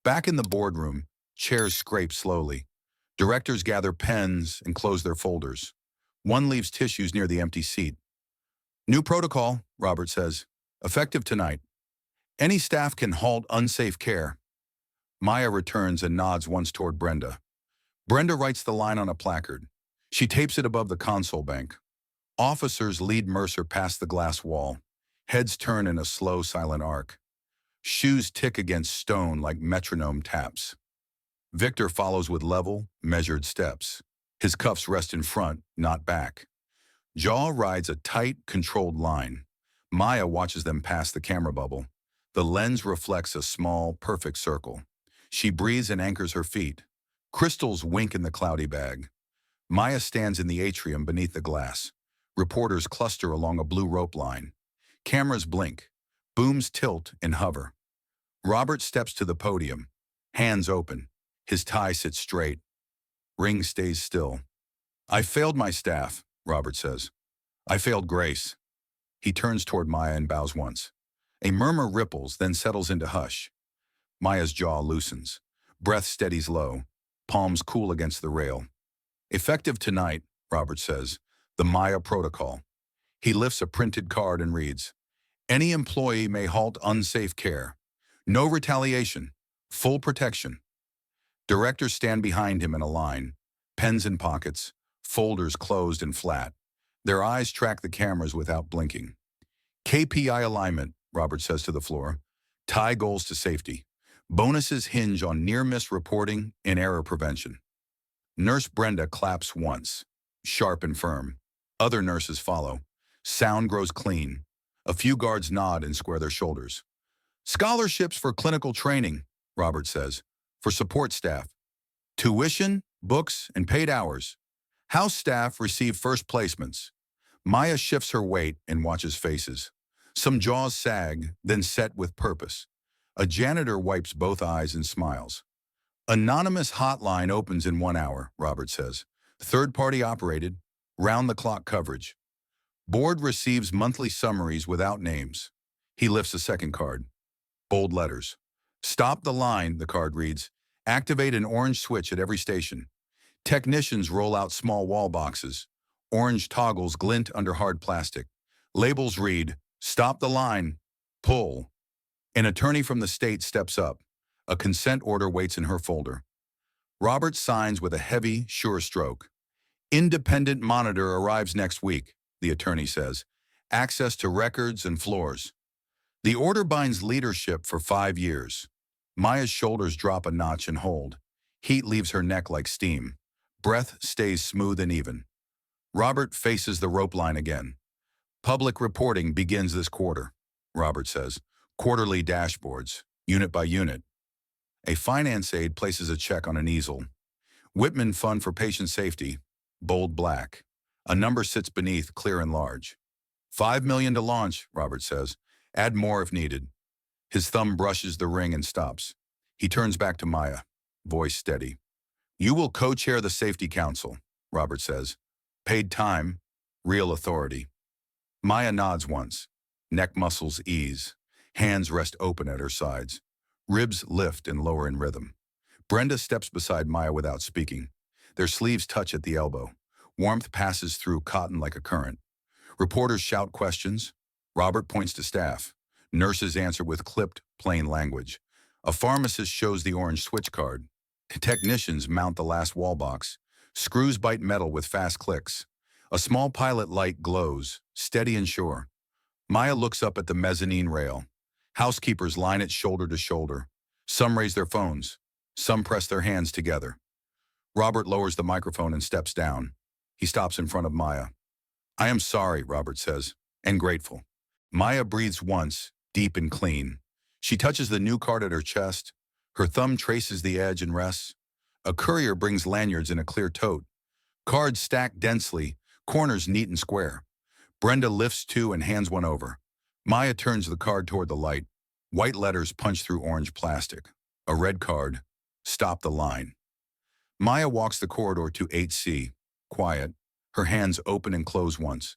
S1: Back in the boardroom, chairs scrape slowly. Directors gather pens and close their folders. One leaves tissues near the empty seat. New protocol, Robert says. Effective tonight. Any staff can halt unsafe care. Maya returns and nods once toward Brenda. Brenda writes the line on a placard. She tapes it above the console bank. Officers lead Mercer past the glass wall. Heads turn in a slow, silent arc. Shoes tick against stone like metronome taps. Victor follows with level, measured steps. His cuffs rest in front, not back. Jaw rides a tight, controlled line. Maya watches them pass the camera bubble. The lens reflects a small, perfect circle. She breathes and anchors her feet. Crystals wink in the cloudy bag. Maya stands in the atrium beneath the glass. Reporters cluster along a blue rope line. Cameras blink. Booms tilt and hover. Robert steps to the podium. Hands open. His tie sits straight. Ring stays still. I failed my staff, Robert says. I failed Grace. He turns toward Maya and bows once. A murmur ripples, then settles into hush. Maya's jaw loosens. Breath steadies low. Palms cool against the rail. Effective tonight, Robert says. The Maya protocol. He lifts a printed card and reads, any employee may halt unsafe care. No retaliation. Full protection. Directors stand behind him in a line. Pens in pockets. Folders closed and flat. Their eyes track the cameras without blinking. KPI alignment, Robert says to the floor. Tie goals to safety. Bonuses hinge on near-miss reporting and error prevention. Nurse Brenda claps once, sharp and firm. Other nurses follow. Sound grows clean. A few guards nod and square their shoulders. Scholarships for clinical training, Robert says, for support staff. Tuition, books, and paid hours. House staff receive first placements. Maya shifts her weight and watches faces. Some jaws sag, then set with purpose. A janitor wipes both eyes and smiles. Anonymous hotline opens in 1 hour, Robert says. Third-party operated, round-the-clock coverage. Board receives monthly summaries without names. He lifts a second card. Bold letters. Stop the line, the card reads. Activate an orange switch at every station. Technicians roll out small wall boxes. Orange toggles glint under hard plastic. Labels read, stop the line, pull. An attorney from the state steps up. A consent order waits in her folder. Robert signs with a heavy, sure stroke. Independent monitor arrives next week, the attorney says. Access to records and floors. The order binds leadership for 5 years. Maya's shoulders drop a notch and hold. Heat leaves her neck like steam. Breath stays smooth and even. Robert faces the rope line again. Public reporting begins this quarter, Robert says. Quarterly dashboards, unit by unit. A finance aide places a check on an easel. Whitman Fund for Patient Safety, bold black. A number sits beneath, clear and large. $5 million to launch, Robert says. Add more if needed. His thumb brushes the ring and stops. He turns back to Maya, voice steady. You will co-chair the Safety Council, Robert says. Paid time, real authority. Maya nods once. Neck muscles ease. Hands rest open at her sides. Ribs lift and lower in rhythm. Brenda steps beside Maya without speaking. Their sleeves touch at the elbow. Warmth passes through cotton like a current. Reporters shout questions. Robert points to staff. Nurses answer with clipped, plain language. A pharmacist shows the orange switch card. Technicians mount the last wall box. Screws bite metal with fast clicks. A small pilot light glows, steady and sure. Maya looks up at the mezzanine rail. Housekeepers line it shoulder to shoulder. Some raise their phones. Some press their hands together. Robert lowers the microphone and steps down. He stops in front of Maya. I am sorry, Robert says, and grateful. Maya breathes once, deep and clean. She touches the new card at her chest. Her thumb traces the edge and rests. A courier brings lanyards in a clear tote. Cards stacked densely, corners neat and square. Brenda lifts two and hands one over. Maya turns the card toward the light. White letters punch through orange plastic. A red card. Stop the line. Maya walks the corridor to 8C. Quiet. Her hands open and close once.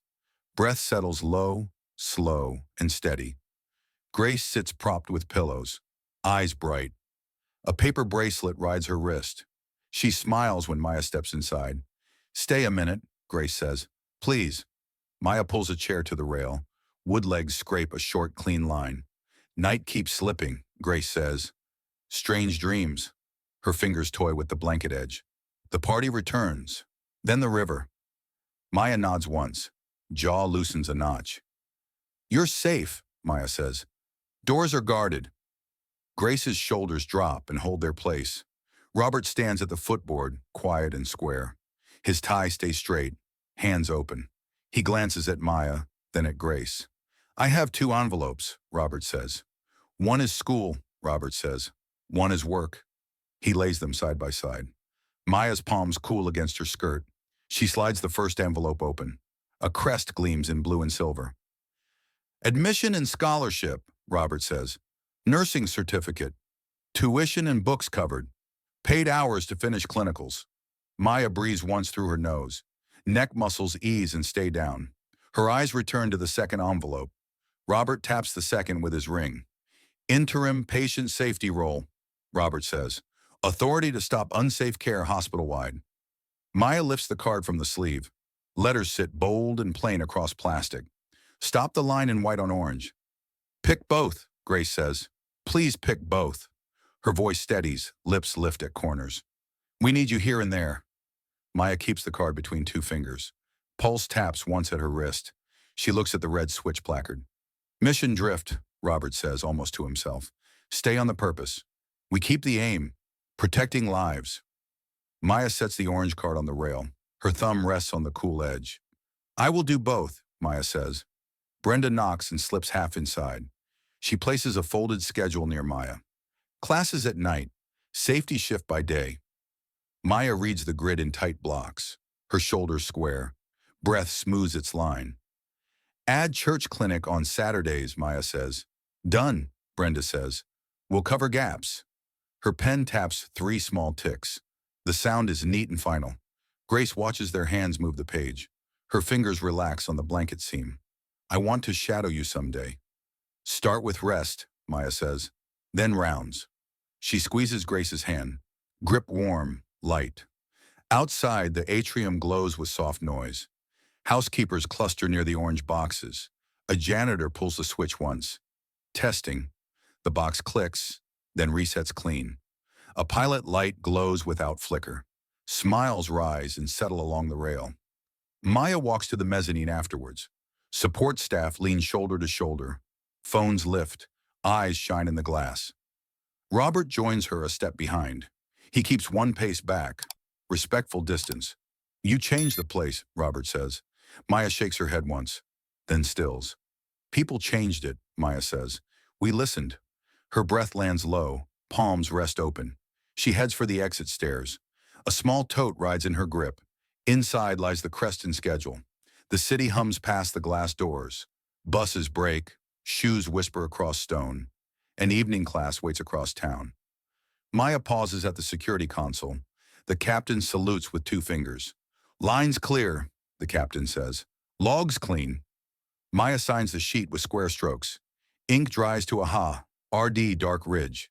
S1: Breath settles low, slow, and steady. Grace sits propped with pillows, eyes bright. A paper bracelet rides her wrist. She smiles when Maya steps inside. "Stay a minute," Grace says. "Please." Maya pulls a chair to the rail. Wood legs scrape a short, clean line. "Night keeps slipping," Grace says. "Strange dreams." Her fingers toy with the blanket edge. The party returns. Then the river. Maya nods once. Jaw loosens a notch. "You're safe," Maya says. "Doors are guarded." Grace's shoulders drop and hold their place. Robert stands at the footboard, quiet and square. His tie stays straight, hands open. He glances at Maya, then at Grace. "I have 2 envelopes," Robert says. "One is school," Robert says. "One is work." He lays them side by side. Maya's palms cool against her skirt. She slides the first envelope open. A crest gleams in blue and silver. "Admission and scholarship," Robert says. "Nursing certificate. Tuition and books covered. Paid hours to finish clinicals." Maya breathes once through her nose. Neck muscles ease and stay down. Her eyes return to the second envelope. Robert taps the second with his ring. "Interim patient safety role," Robert says. "Authority to stop unsafe care hospital-wide." Maya lifts the card from the sleeve. Letters sit bold and plain across plastic. "Stop the line in white on orange." "Pick both," Grace says. "Please pick both." Her voice steadies, lips lift at corners. "We need you here and there." Maya keeps the card between 2 fingers. Pulse taps once at her wrist. She looks at the red switch placard. "Mission drift," Robert says, almost to himself. "Stay on the purpose. We keep the aim, protecting lives." Maya sets the orange card on the rail. Her thumb rests on the cool edge. "I will do both," Maya says. Brenda knocks and slips half inside. She places a folded schedule near Maya. Classes at night, safety shift by day. Maya reads the grid in tight blocks. Her shoulders square. Breath smooths its line. "Add church clinic on Saturdays," Maya says. "Done," Brenda says. "We'll cover gaps." Her pen taps 3 small ticks. The sound is neat and final. Grace watches their hands move the page. Her fingers relax on the blanket seam. "I want to shadow you someday." "Start with rest," Maya says. "Then rounds." She squeezes Grace's hand. Grip warm, light. Outside, the atrium glows with soft noise. Housekeepers cluster near the orange boxes. A janitor pulls the switch once. Testing. The box clicks, then resets clean. A pilot light glows without flicker. Smiles rise and settle along the rail. Maya walks to the mezzanine afterwards. Support staff lean shoulder to shoulder. Phones lift. Eyes shine in the glass. Robert joins her a step behind. He keeps 1 pace back. Respectful distance. "You changed the place," Robert says. Maya shakes her head once, then stills. "People changed it," Maya says. "We listened." Her breath lands low. Palms rest open. She heads for the exit stairs. A small tote rides in her grip. Inside lies the Creston schedule. The city hums past the glass doors. Buses brake. Shoes whisper across stone. An evening class waits across town. Maya pauses at the security console. The captain salutes with 2 fingers. "Lines clear," the captain says. "Logs clean." Maya signs the sheet with square strokes. Ink dries to a ha, RD dark ridge.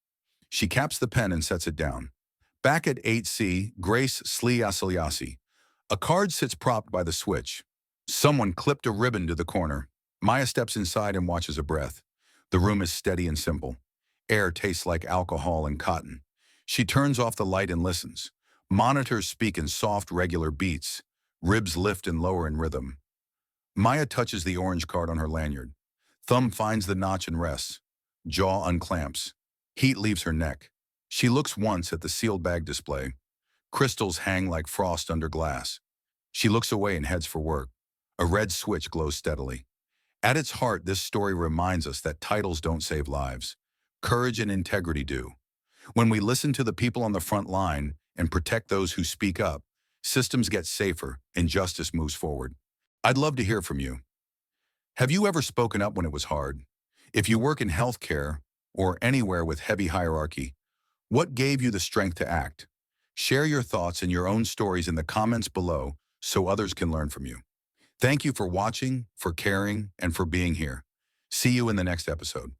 S1: She caps the pen and sets it down. Back at 8C, Grace Sliasialiasi. A card sits propped by the switch. Someone clipped a ribbon to the corner. Maya steps inside and watches a breath. The room is steady and simple. Air tastes like alcohol and cotton. She turns off the light and listens. Monitors speak in soft, regular beats. Ribs lift and lower in rhythm. Maya touches the orange card on her lanyard. Thumb finds the notch and rests. Jaw unclamps. Heat leaves her neck. She looks once at the sealed bag display. Crystals hang like frost under glass. She looks away and heads for work. A red switch glows steadily. At its heart, this story reminds us that titles don't save lives. Courage and integrity do. When we listen to the people on the front line and protect those who speak up, systems get safer and justice moves forward. I'd love to hear from you. Have you ever spoken up when it was hard? If you work in healthcare or anywhere with heavy hierarchy, what gave you the strength to act? Share your thoughts and your own stories in the comments below so others can learn from you. Thank you for watching, for caring, and for being here. See you in the next episode.